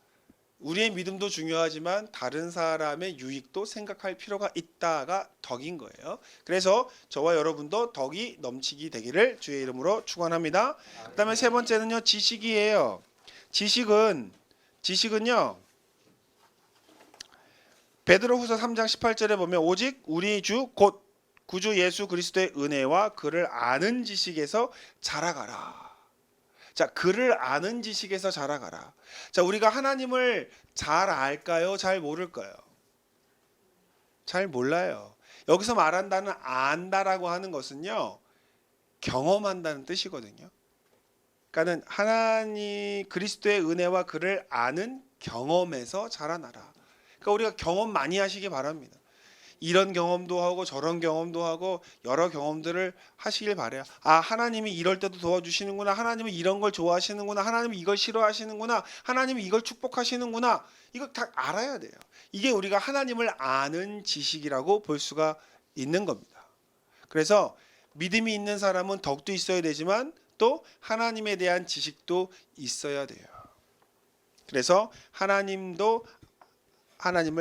Speaker 1: 우리의 믿음도 중요하지만 다른 사람의 유익도 생각할 필요가 있다가 덕인 거예요. 그래서 저와 여러분도 덕이 넘치게 되기를 주의 이름으로 축원합니다. 그다음에 세 번째는요, 지식이에요. 지식은요, 베드로후서 3장 18절에 보면 오직 우리 주 곧 구주 예수 그리스도의 은혜와 그를 아는 지식에서 자라가라. 자, 그를 아는 지식에서 자라가라. 자, 우리가 하나님을 잘 알까요? 잘 모를까요? 잘 몰라요. 여기서 말한다는 안다라고 하는 것은요, 경험한다는 뜻이거든요. 그러니까는 하나님 그리스도의 은혜와 그를 아는 경험에서 자라나라. 그러니까 우리가 경험 많이 하시기 바랍니다. 이런 경험도 하고 저런 경험도 하고 여러 경험들을 하시길 바래요. 아, 하나님이 이럴 때도 도와주시는구나. 하나님은 이런 걸 좋아하시는구나. 하나님이 이걸 싫어하시는구나. 하나님이 이걸 축복하시는구나. 이거 다 알아야 돼요. 이게 우리가 하나님을 아는 지식이라고 볼 수가 있는 겁니다. 그래서 믿음이 있는 사람은 덕도 있어야 되지만 또 하나님에 대한 지식도 있어야 돼요. 그래서 하나님을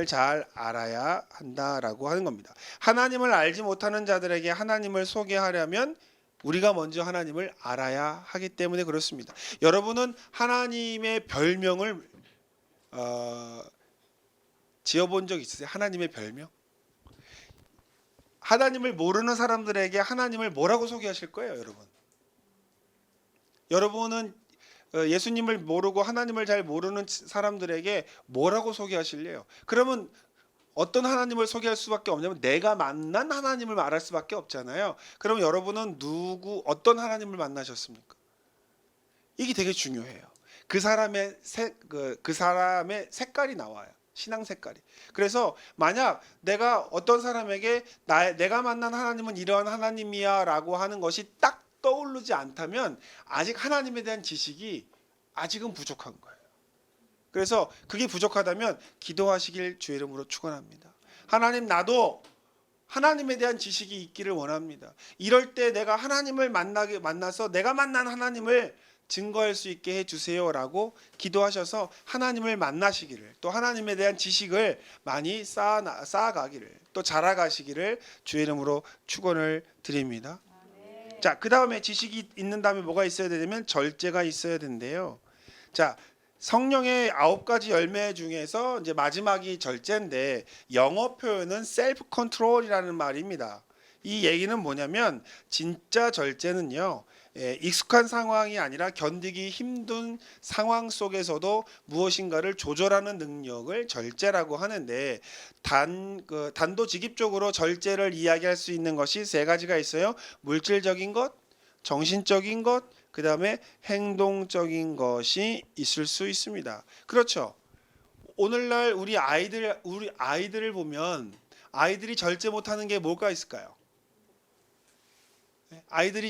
Speaker 1: 잘 알아야 한다라고 하는 겁니다. 하나님을 알지 못하는 자들에게 하나님을 소개하려면 우리가 먼저 하나님을 알아야 하기 때문에 그렇습니다. 여러분은 하나님의 별명을 지어본 적 있으세요? 하나님의 별명? 하나님을 모르는 사람들에게 하나님을 뭐라고 소개하실 거예요, 여러분? 여러분은 예수님을 모르고 하나님을 잘 모르는 사람들에게 뭐라고 소개하실래요? 그러면 어떤 하나님을 소개할 수밖에 없냐면 내가 만난 하나님을 말할 수밖에 없잖아요. 그럼 여러분은 어떤 하나님을 만나셨습니까? 이게 되게 중요해요. 그 사람의 색깔이 나와요. 신앙 색깔이. 그래서 만약 내가 어떤 사람에게 내가 만난 하나님은 이러한 하나님이야라고 하는 것이 딱 떠오르지 않다면 아직 하나님에 대한 지식이 아직은 부족한 거예요. 그래서 그게 부족하다면 기도하시길 주의 이름으로 축원합니다. 하나님, 나도 하나님에 대한 지식이 있기를 원합니다. 이럴 때 내가 하나님을 만나서 내가 만난 하나님을 증거할 수 있게 해주세요라고 기도하셔서 하나님을 만나시기를, 또 하나님에 대한 지식을 많이 쌓아가기를, 또 자라가시기를 주의 이름으로 축원을 드립니다. 자, 그 다음에 지식이 있는 다음에 뭐가 있어야 되냐면 절제가 있어야 된대요. 자, 성령의 9가지 열매 중에서 이제 마지막이 절제인데 영어 표현은 셀프 컨트롤이라는 말입니다. 이 얘기는 뭐냐면 진짜 절제는요, 익숙한 상황이 아니라 견디기 힘든 상황 속에서도 무엇인가를 조절하는 능력을 절제라고 하는데 단도직입적으로 절제를 이야기할 수 있는 것이 3가지가 있어요. 물질적인 것, 정신적인 것, 그 다음에 행동적인 것이 있을 수 있습니다. 그렇죠. 오늘날 우리 아이들을 보면 아이들이 절제 못하는 게 뭐가 있을까요?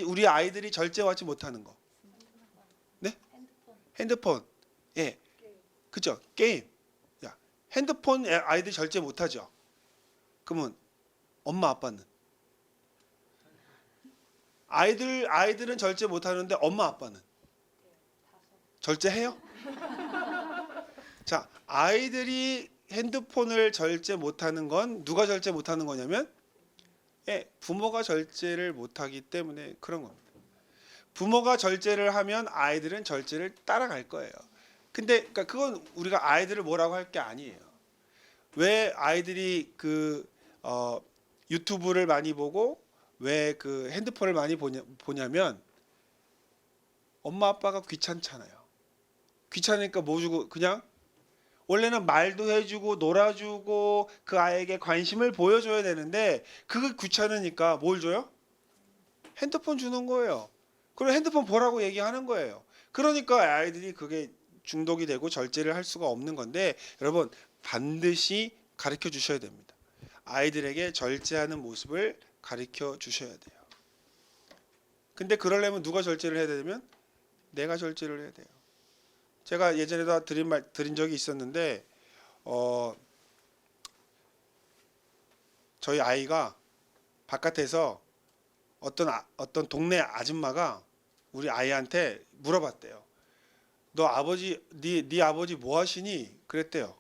Speaker 1: 우리 아이들이 절제하지 못하는 거. 네? 핸드폰. 예. 그죠? 게임. 야, 핸드폰 아이들이 절제 못하죠. 그러면 엄마 아빠는 아이들은 절제 못 하는데 엄마 아빠는 절제해요? 자, 아이들이 핸드폰을 절제 못하는 건 누가 절제 못하는 거냐면 부모가 절제를 못하기 때문에 그런 겁니다. 부모가 절제를 하면 아이들은 절제를 따라갈 거예요. 근데 그러니까 그건 우리가 아이들을 뭐라고 할 게 아니에요. 왜 아이들이 유튜브를 많이 보고 왜 그 핸드폰을 많이 보냐면 엄마 아빠가 귀찮잖아요. 귀찮으니까 뭐 주고 그냥 원래는 말도 해주고 놀아주고 그 아이에게 관심을 보여줘야 되는데 그거 귀찮으니까 뭘 줘요? 핸드폰 주는 거예요. 그리고 핸드폰 보라고 얘기하는 거예요. 그러니까 아이들이 그게 중독이 되고 절제를 할 수가 없는 건데 여러분 반드시 가르쳐 주셔야 됩니다. 아이들에게 절제하는 모습을 가르쳐 주셔야 돼요. 근데 그러려면 누가 절제를 해야 되냐면 내가 절제를 해야 돼요. 제가 예전에도 드린 적이 있었는데 저희 아이가 바깥에서 어떤 동네 아줌마가 우리 아이한테 물어봤대요. 너 아버지 네 아버지 뭐 하시니? 그랬대요.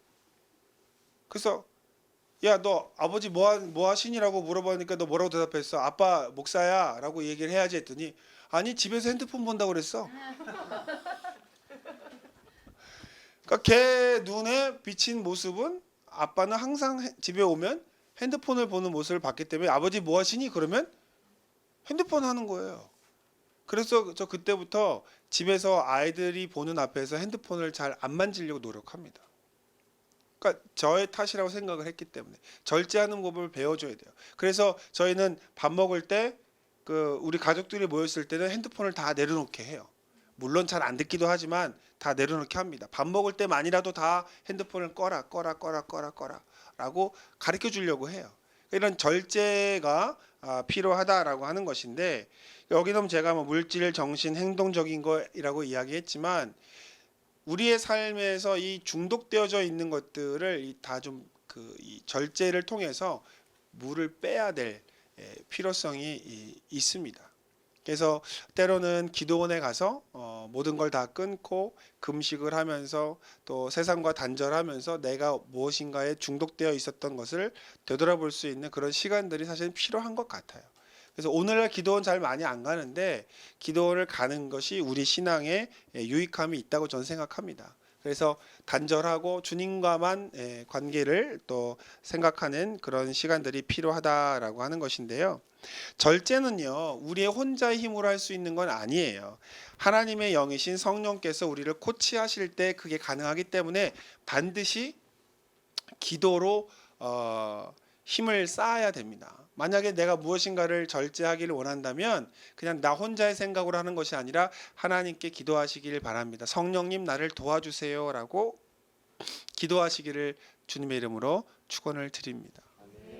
Speaker 1: 그래서 야 너 아버지 뭐 하시니라고 물어보니까 너 뭐라고 대답했어? 아빠 목사야라고 얘기를 해야지 했더니 아니 집에서 핸드폰 본다고 그랬어. 그러니까 걔 눈에 비친 모습은 아빠는 항상 집에 오면 핸드폰을 보는 모습을 봤기 때문에 아버지 뭐 하시니? 그러면 핸드폰 하는 거예요. 그래서 저 그때부터 집에서 아이들이 보는 앞에서 핸드폰을 잘 안 만지려고 노력합니다. 그러니까 저의 탓이라고 생각을 했기 때문에 절제하는 법을 배워줘야 돼요. 그래서 저희는 밥 먹을 때 우리 가족들이 모였을 때는 핸드폰을 다 내려놓게 해요. 물론 잘 안 듣기도 하지만 다 내려놓게 합니다. 밥 먹을 때만이라도 다 핸드폰을 꺼라 라고 가르쳐 주려고 해요. 이런 절제가 필요하다라고 하는 것인데 여기는 제가 뭐 물질, 정신, 행동적인 거라고 이야기했지만 우리의 삶에서 이 중독되어져 있는 것들을 다 좀 이 절제를 통해서 물을 빼야 될 필요성이 있습니다. 그래서 때로는 기도원에 가서 모든 걸 다 끊고 금식을 하면서 또 세상과 단절하면서 내가 무엇인가에 중독되어 있었던 것을 되돌아볼 수 있는 그런 시간들이 사실 필요한 것 같아요. 그래서 오늘날 기도원 잘 많이 안 가는데 기도원을 가는 것이 우리 신앙에 유익함이 있다고 저는 생각합니다. 그래서 단절하고 주님과만 관계를 또 생각하는 그런 시간들이 필요하다라고 하는 것인데요. 절제는요, 우리의 혼자의 힘으로 할 수 있는 건 아니에요. 하나님의 영이신 성령께서 우리를 코치하실 때 그게 가능하기 때문에 반드시 기도로 힘을 쌓아야 됩니다. 만약에 내가 무엇인가를 절제하기를 원한다면 그냥 나 혼자의 생각으로 하는 것이 아니라 하나님께 기도하시길 바랍니다. 성령님 나를 도와주세요라고 기도하시기를 주님의 이름으로 축원을 드립니다.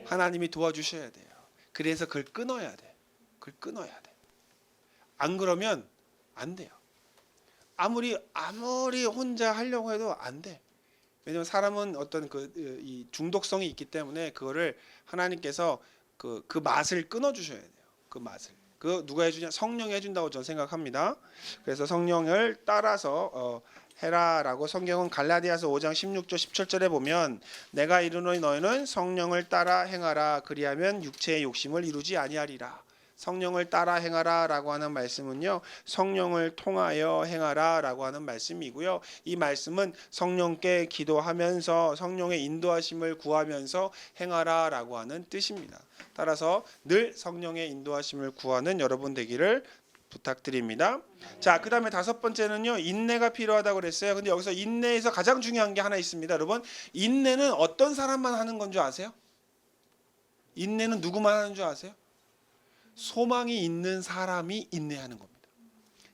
Speaker 1: 하나님이 도와주셔야 돼요. 그래서 그걸 끊어야 돼. 그걸 끊어야 돼. 안 그러면 안 돼요. 아무리 혼자 하려고 해도 안 돼. 왜냐하면 사람은 어떤 이 중독성이 있기 때문에 그거를 하나님께서 그 맛을 끊어 주셔야 돼요. 그 맛을. 그 누가 해주냐? 성령이 해준다고 저는 생각합니다. 그래서 성령을 따라서 해라라고 성경은 갈라디아서 5장 16절 17절에 보면 내가 이르노니 너희는 성령을 따라 행하라 그리하면 육체의 욕심을 이루지 아니하리라. 성령을 따라 행하라라고 하는 말씀은요. 성령을 통하여 행하라라고 하는 말씀이고요. 이 말씀은 성령께 기도하면서 성령의 인도하심을 구하면서 행하라라고 하는 뜻입니다. 따라서 늘 성령의 인도하심을 구하는 여러분 되기를 부탁드립니다. 자, 그다음에 다섯 번째는요. 인내가 필요하다고 그랬어요. 근데 여기서 인내에서 가장 중요한 게 하나 있습니다. 여러분, 인내는 어떤 사람만 하는 건 줄 아세요? 인내는 누구만 하는 줄 아세요? 소망이 있는 사람이 인내하는 겁니다.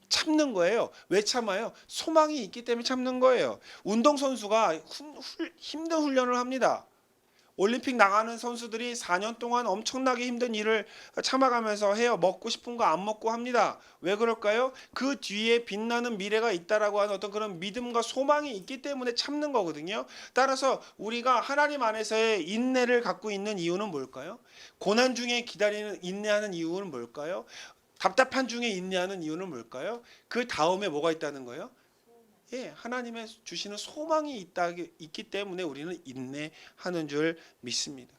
Speaker 1: 참는 거예요. 왜 참아요? 소망이 있기 때문에 참는 거예요. 운동선수가 힘든 훈련을 합니다. 올림픽 나가는 선수들이 4년 동안 엄청나게 힘든 일을 참아가면서 해요. 먹고 싶은 거 안 먹고 합니다. 왜 그럴까요? 그 뒤에 빛나는 미래가 있다라고 하는 어떤 그런 믿음과 소망이 있기 때문에 참는 거거든요. 따라서 우리가 하나님 안에서의 인내를 갖고 있는 이유는 뭘까요? 고난 중에 기다리는 인내하는 이유는 뭘까요? 답답한 중에 인내하는 이유는 뭘까요? 그 다음에 뭐가 있다는 거예요? 예, 하나님의 주시는 소망이 있기 때문에 우리는 인내하는 줄 믿습니다.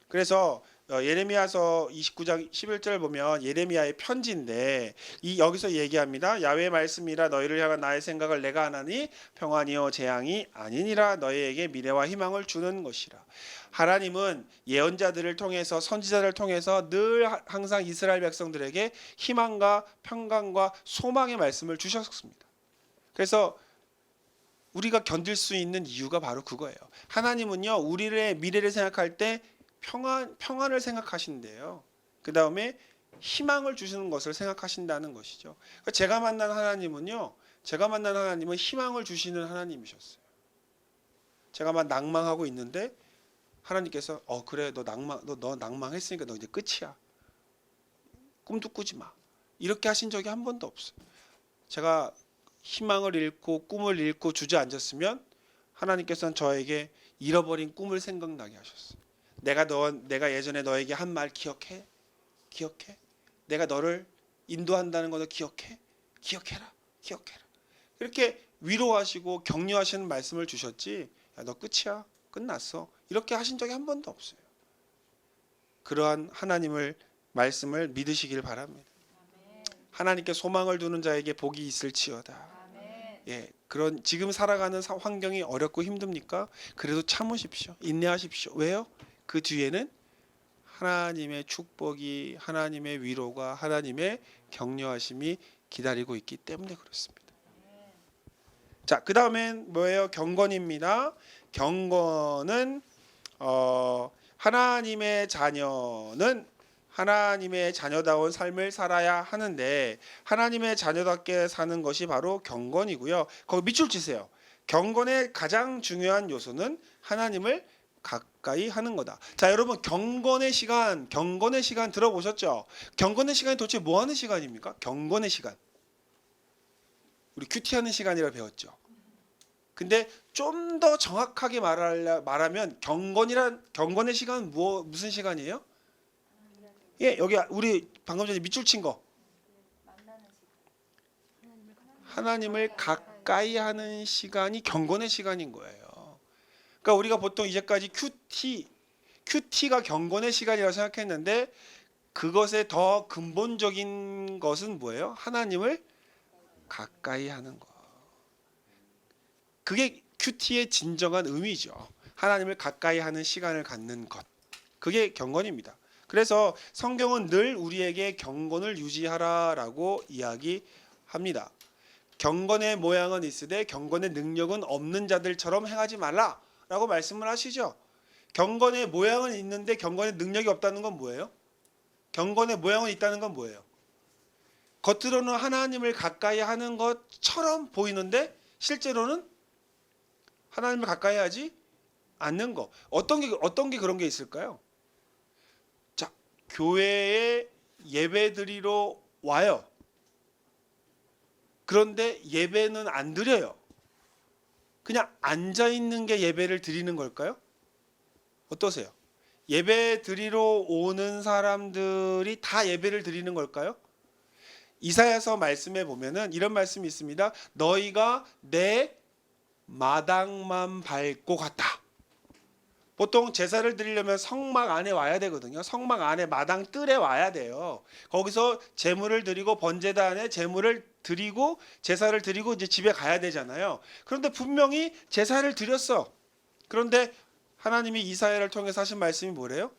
Speaker 1: 그래서 예레미야서 29장 11절 보면 예레미야의 편지인데 여기서 얘기합니다. 야훼의 말씀이라 너희를 향한 나의 생각을 내가 하나니 평안이요 재앙이 아니니라 너희에게 미래와 희망을 주는 것이라. 하나님은 예언자들을 통해서 선지자들을 통해서 늘 항상 이스라엘 백성들에게 희망과 평강과 소망의 말씀을 주셨습니다. 그래서 우리가 견딜 수 있는 이유가 바로 그거예요. 하나님은요, 우리의 미래를 생각할 때 평안을 생각하신대요. 그 다음에 희망을 주시는 것을 생각하신다는 것이죠. 제가 만난 하나님은 희망을 주시는 하나님이셨어요. 제가 막 낭망하고 있는데 하나님께서 그래 너 낭망했으니까 너 이제 끝이야. 꿈도 꾸지 마. 이렇게 하신 적이 한 번도 없어요. 제가 희망을 잃고 꿈을 잃고 주저앉았으면 하나님께서는 저에게 잃어버린 꿈을 생각나게 하셨어요. 내가 예전에 너에게 한 말 기억해? 내가 너를 인도한다는 것을 기억해라. 이렇게 위로하시고 격려하시는 말씀을 주셨지. 야, 너 끝이야. 끝났어. 이렇게 하신 적이 한 번도 없어요. 그러한 하나님을 말씀을 믿으시길 바랍니다. 하나님께 소망을 두는 자에게 복이 있을지어다. 예, 그런 지금 살아가는 환경이 어렵고 힘듭니까? 그래도 참으십시오. 인내하십시오. 왜요? 그 뒤에는 하나님의 축복이, 하나님의 위로가, 하나님의 격려하심이 기다리고 있기 때문에 그렇습니다. 자, 그 다음엔 뭐예요? 경건입니다. 경건은 하나님의 자녀는 하나님의 자녀다운 삶을 살아야 하는데 하나님의 자녀답게 사는 것이 바로 경건이고요. 거기 밑줄 치세요. 경건의 가장 중요한 요소는 하나님을 가까이 하는 거다. 자, 여러분 경건의 시간 들어보셨죠? 경건의 시간이 도대체 뭐 하는 시간입니까? 경건의 시간. 우리 큐티하는 시간이라 배웠죠. 근데 좀 더 정확하게 말하면 경건의 시간은 무슨 시간이에요? 예, 여기 우리 방금 전에 밑줄 친 거. 하나님을 가까이 하는 시간이 경건의 시간인 거예요. 그러니까 우리가 보통 이제까지 큐티가 경건의 시간이라고 생각했는데 그것의 더 근본적인 것은 뭐예요? 하나님을 가까이 하는 거. 그게 큐티의 진정한 의미죠. 하나님을 가까이 하는 시간을 갖는 것. 그게 경건입니다. 그래서 성경은 늘 우리에게 경건을 유지하라라고 이야기합니다. 경건의 모양은 있으되 경건의 능력은 없는 자들처럼 행하지 말라라고 말씀을 하시죠. 경건의 모양은 있는데 경건의 능력이 없다는 건 뭐예요? 경건의 모양은 있다는 건 뭐예요? 겉으로는 하나님을 가까이 하는 것처럼 보이는데 실제로는 하나님을 가까이 하지 않는 거. 어떤 게 그런 게 있을까요? 자, 교회에 예배 드리러 와요. 그런데 예배는 안 드려요. 그냥 앉아 있는 게 예배를 드리는 걸까요? 어떠세요? 예배 드리러 오는 사람들이 다 예배를 드리는 걸까요? 이사야서 말씀에 보면은 이런 말씀이 있습니다. 너희가 내 마당만 밟고 갔다. 보통 제사를 드리려면 성막 안에 와야 되거든요. 성막 안에 마당 뜰에 와야 돼요. 거기서 제물을 드리고 번제단에 제물을 드리고 제사를 드리고 이제 집에 가야 되잖아요. 그런데 분명히 제사를 드렸어. 그런데 하나님이 이사야를 통해서 하신 말씀이 뭐래요?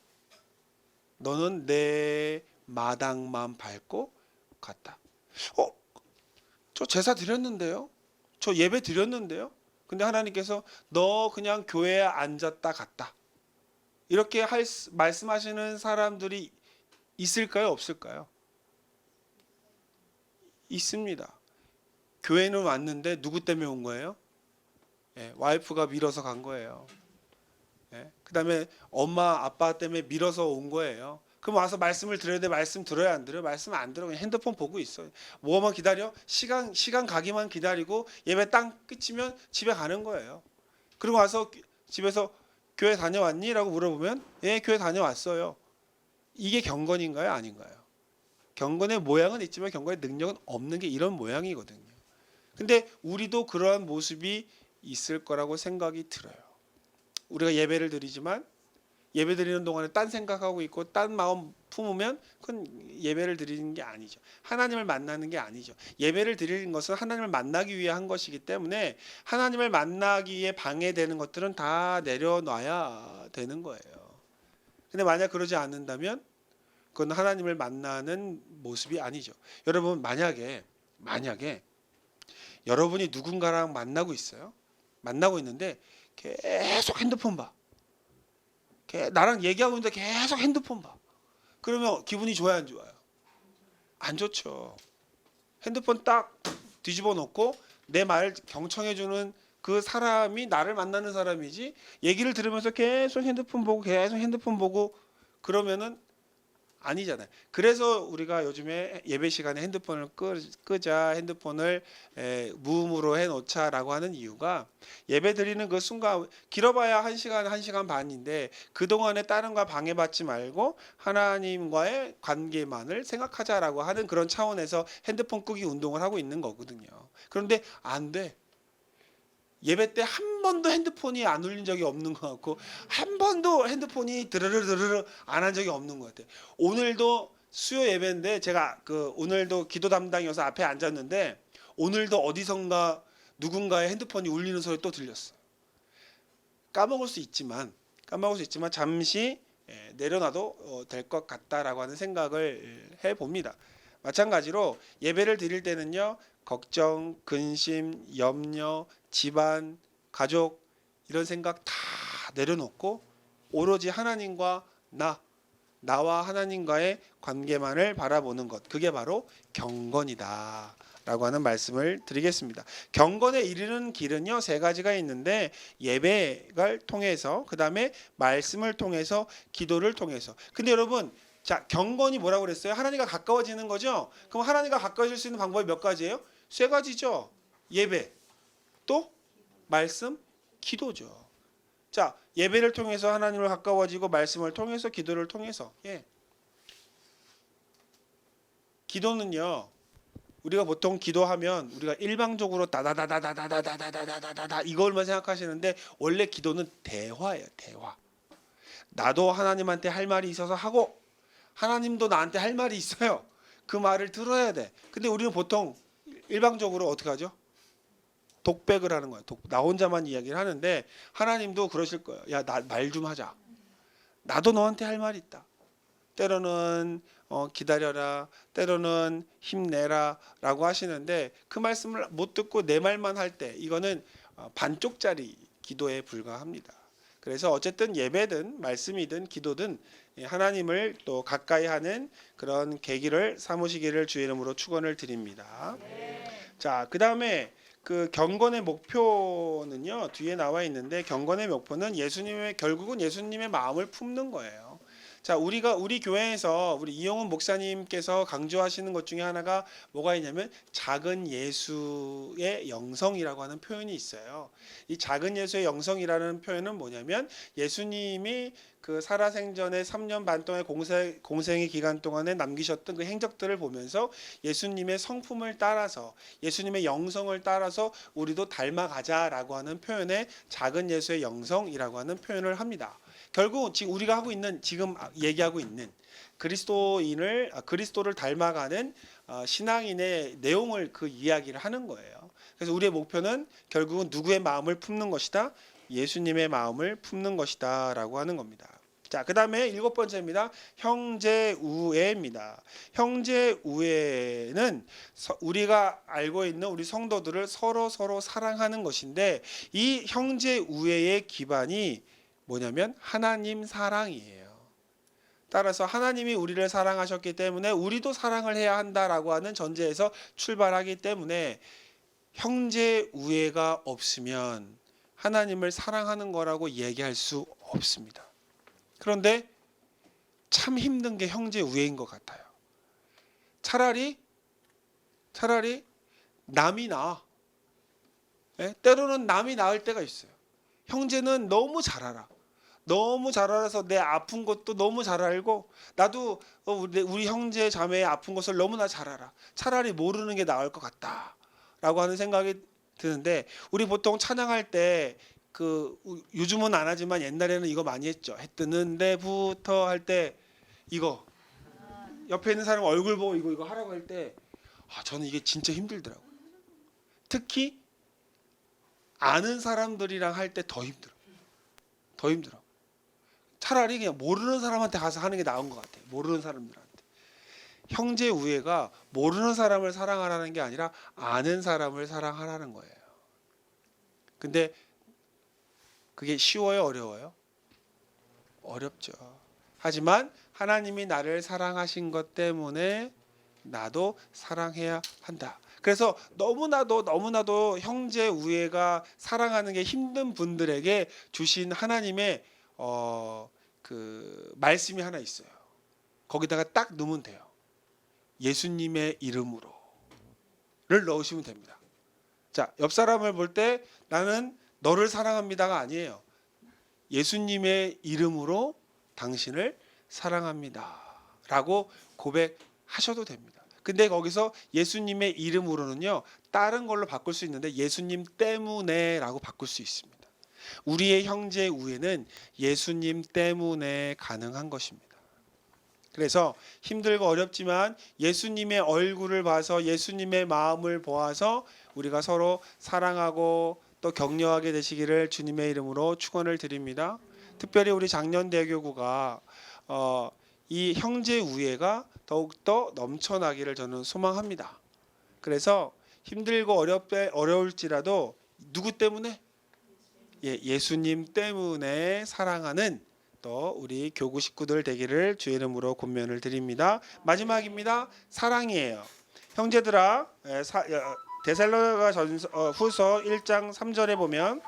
Speaker 1: 너는 내 마당만 밟고 갔다. 저 제사 드렸는데요? 저 예배 드렸는데요? 근데 하나님께서 너 그냥 교회에 앉았다 갔다. 이렇게 말씀하시는 사람들이 있을까요? 없을까요? 있습니다. 교회는 왔는데 누구 때문에 온 거예요? 예, 와이프가 밀어서 간 거예요. 예? 그다음에 엄마 아빠 때문에 밀어서 온 거예요. 그럼 와서 말씀을 들어야 돼. 말씀 들어야 안 들어요? 말씀 안 들어. 그냥 핸드폰 보고 있어요. 뭐만 기다려? 시간 가기만 기다리고 예배 딱 끝이면 집에 가는 거예요. 그리고 와서 집에서 교회 다녀왔니? 라고 물어보면 예, 교회 다녀왔어요. 이게 경건인가요? 아닌가요? 경건의 모양은 있지만 경건의 능력은 없는 게 이런 모양이거든요. 근데 우리도 그러한 모습이 있을 거라고 생각이 들어요. 우리가 예배를 드리지만 예배 드리는 동안에 딴 생각하고 있고 딴 마음 품으면 그건 예배를 드리는 게 아니죠. 하나님을 만나는 게 아니죠. 예배를 드리는 것은 하나님을 만나기 위해 한 것이기 때문에 하나님을 만나기에 방해되는 것들은 다 내려놔야 되는 거예요. 근데 만약 그러지 않는다면 그건 하나님을 만나는 모습이 아니죠. 여러분 만약에 여러분이 누군가랑 만나고 있어요. 만나고 있는데 계속 핸드폰 봐. 나랑 얘기하고 있는데 계속 핸드폰 봐. 그러면 기분이 좋아요, 안 좋아요? 안 좋죠. 핸드폰 딱 뒤집어 놓고 내 말 경청해주는 그 사람이 나를 만나는 사람이지, 얘기를 들으면서 계속 핸드폰 보고 그러면은 아니잖아요. 그래서 우리가 요즘에 예배 시간에 핸드폰을 끄자, 핸드폰을 무음으로 해놓자라고 하는 이유가 예배 드리는 그 순간 길어봐야 1시간, 1시간 반인데 그동안에 다른 거 방해받지 말고 하나님과의 관계만을 생각하자라고 하는 그런 차원에서 핸드폰 끄기 운동을 하고 있는 거거든요. 그런데 안 돼. 예배 때 한 번도 핸드폰이 안 울린 적이 없는 것 같고 한 번도 핸드폰이 드르르 안 한 적이 없는 것 같아요. 오늘도 수요 예배인데 제가 오늘도 기도 담당이어서 앞에 앉았는데 오늘도 어디선가 누군가의 핸드폰이 울리는 소리 또 들렸어요. 까먹을 수 있지만 잠시 내려놔도 될 것 같다라고 하는 생각을 해봅니다. 마찬가지로 예배를 드릴 때는요, 걱정, 근심, 염려, 집안, 가족 이런 생각 다 내려놓고 오로지 하나님과 나와 하나님과의 관계만을 바라보는 것, 그게 바로 경건이다 라고 하는 말씀을 드리겠습니다. 경건에 이르는 길은요 3가지가 있는데 예배를 통해서, 그 다음에 말씀을 통해서, 기도를 통해서. 근데 여러분, 자, 경건이 뭐라고 그랬어요? 하나님과 가까워지는 거죠. 그럼 하나님과 가까워질 수 있는 방법이 몇 가지예요? 3가지죠. 예배, 또 말씀, 기도죠. 자, 예배를 통해서 하나님을 가까워지고, 말씀을 통해서, 기도를 통해서. 기도는요, 우리가 보통 기도하면 우리가 일방적으로 다다다다다다다다다다다다 이걸만 생각하시는데 원래 기도는 대화예요. 대화. 나도 하나님한테 할 말이 있어서 하고 하나님도 나한테 할 말이 있어요. 그 말을 들어야 돼. 근데 우리는 보통 일방적으로 어떻게 하죠? 독백을 하는 거예요. 나 혼자만 이야기를 하는데 하나님도 그러실 거예요. 야, 나 말 좀 하자. 나도 너한테 할 말이 있다. 때로는 기다려라, 때로는 힘내라 라고 하시는데 그 말씀을 못 듣고 내 말만 할 때 이거는 반쪽짜리 기도에 불과합니다. 그래서 어쨌든 예배든 말씀이든 기도든 하나님을 또 가까이 하는 그런 계기를 삼으시기를 주의 이름으로 축원을 드립니다. 자, 그 다음에 그 경건의 목표는요 뒤에 나와 있는데, 경건의 목표는 결국은 예수님의 마음을 품는 거예요. 자, 우리 교회에서 우리 이용훈 목사님께서 강조하시는 것 중에 하나가 뭐가 있냐면 작은 예수의 영성이라고 하는 표현이 있어요. 이 작은 예수의 영성이라는 표현은 뭐냐면 예수님이 그 살아생전에 3년 반 동안의 공생의 기간 동안에 남기셨던 그 행적들을 보면서 예수님의 성품을 따라서, 예수님의 영성을 따라서 우리도 닮아가자라고 하는 표현에 작은 예수의 영성이라고 하는 표현을 합니다. 결국 지금 우리가 지금 얘기하고 있는 그리스도를 닮아가는 신앙인의 내용을 그 이야기를 하는 거예요. 그래서 우리의 목표는 결국은 누구의 마음을 품는 것이다? 예수님의 마음을 품는 것이다 라고 하는 겁니다. 자, 그 다음에 7번째입니다. 형제우애입니다. 형제우애는 우리가 알고 있는 우리 성도들을 서로 사랑하는 것인데, 이 형제우애의 기반이 뭐냐면 하나님 사랑이에요. 따라서 하나님이 우리를 사랑하셨기 때문에 우리도 사랑을 해야 한다라고 하는 전제에서 출발하기 때문에 형제 우애가 없으면 하나님을 사랑하는 거라고 얘기할 수 없습니다. 그런데 참 힘든 게 형제 우애인 것 같아요. 차라리 남이 나아. 예? 때로는 남이 나을 때가 있어요. 형제는 너무 잘 알아. 너무 잘 알아서 내 아픈 것도 너무 잘 알고, 나도 우리 형제 자매의 아픈 것을 너무나 잘 알아. 차라리 모르는 게 나을 것 같다라고 하는 생각이 드는데, 우리 보통 찬양할 때 요즘은 안 하지만 옛날에는 이거 많이 했죠. 해 뜨는 데부터 할 때 이거 옆에 있는 사람 얼굴 보고 이거 하라고 할 때, 저는 이게 진짜 힘들더라고요. 특히 아는 사람들이랑 할 때 더 힘들어. 더 힘들어. 차라리 그냥 모르는 사람한테 가서 하는 게 나은 것 같아요. 모르는 사람들한테. 형제 우애가 모르는 사람을 사랑하라는 게 아니라 아는 사람을 사랑하라는 거예요. 근데 그게 쉬워요, 어려워요? 어렵죠. 하지만 하나님이 나를 사랑하신 것 때문에 나도 사랑해야 한다. 그래서 너무나도 형제 우애가 사랑하는 게 힘든 분들에게 주신 하나님의 그 말씀이 하나 있어요. 거기다가 딱 넣으면 돼요. 예수님의 이름으로를 넣으시면 됩니다. 자, 옆 사람을 볼 때 나는 너를 사랑합니다가 아니에요. 예수님의 이름으로 당신을 사랑합니다 라고 고백하셔도 됩니다. 근데 거기서 예수님의 이름으로는요, 다른 걸로 바꿀 수 있는데 예수님 때문에 라고 바꿀 수 있습니다. 우리의 형제 우애는 예수님 때문에 가능한 것입니다. 그래서 힘들고 어렵지만 예수님의 얼굴을 봐서, 예수님의 마음을 보아서 우리가 서로 사랑하고 또 격려하게 되시기를 주님의 이름으로 축원을 드립니다. 특별히 우리 장년대교구가 이 형제 우애가 더욱더 넘쳐나기를 저는 소망합니다. 그래서 힘들고 어려울지라도 누구 때문에? 예수님 때문에 사랑하는 또 우리 교구 식구들 되기를 주의 이름으로 권면을 드립니다. 마지막입니다. 사랑이에요. 형제들아, 데살로니가 후서 1장 3절에 보면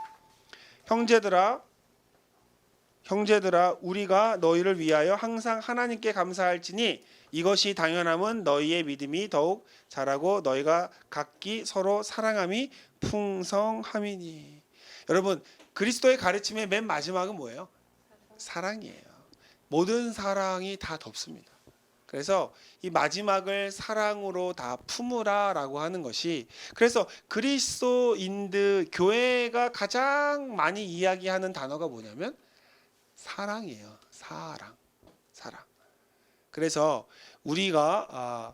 Speaker 1: 형제들아 우리가 너희를 위하여 항상 하나님께 감사할지니 이것이 당연함은 너희의 믿음이 더욱 자라고 너희가 각기 서로 사랑함이 풍성함이니. 여러분, 그리스도의 가르침의 맨 마지막은 뭐예요? 사랑이에요. 모든 사랑이 다 덮습니다. 그래서 이 마지막을 사랑으로 다 품으라라고 하는 것이, 그래서 그리스도인들 교회가 가장 많이 이야기하는 단어가 뭐냐면 사랑이에요. 사랑. 그래서 우리가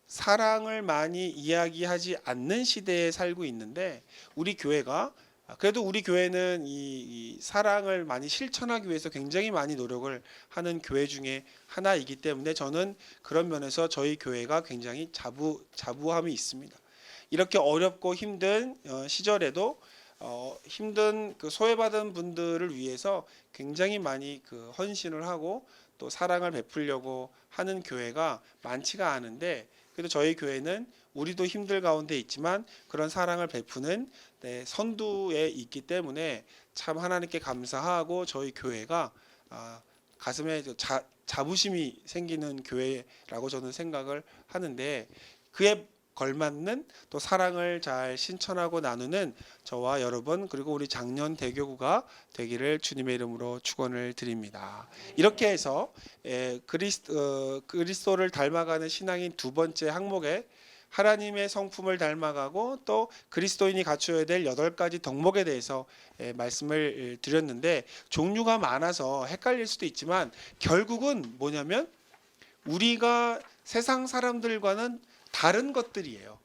Speaker 1: 사랑을 많이 이야기하지 않는 시대에 살고 있는데, 우리 교회가 그래도 우리 교회는 이 사랑을 많이 실천하기 위해서 굉장히 많이 노력을 하는 교회 중에 하나이기 때문에 저는 그런 면에서 저희 교회가 굉장히 자부함이 있습니다. 이렇게 어렵고 힘든 시절에도 힘든 소외받은 분들을 위해서 굉장히 많이 헌신을 하고 또 사랑을 베풀려고 하는 교회가 많지가 않은데, 그래도 저희 교회는 우리도 힘들 가운데 있지만 그런 사랑을 베푸는 선두에 있기 때문에 참 하나님께 감사하고, 저희 교회가 가슴에 자부심이 생기는 교회라고 저는 생각을 하는데, 그에 걸맞는 또 사랑을 잘 신천하고 나누는 저와 여러분, 그리고 우리 장년 대교구가 되기를 주님의 이름으로 축원을 드립니다. 이렇게 해서 그리스도를 닮아가는 신앙인 두 번째 항목에 하나님의 성품을 닮아가고 또 그리스도인이 갖추어야 될 8가지 덕목에 대해서 말씀을 드렸는데, 종류가 많아서 헷갈릴 수도 있지만 결국은 뭐냐면 우리가 세상 사람들과는 다른 것들이에요.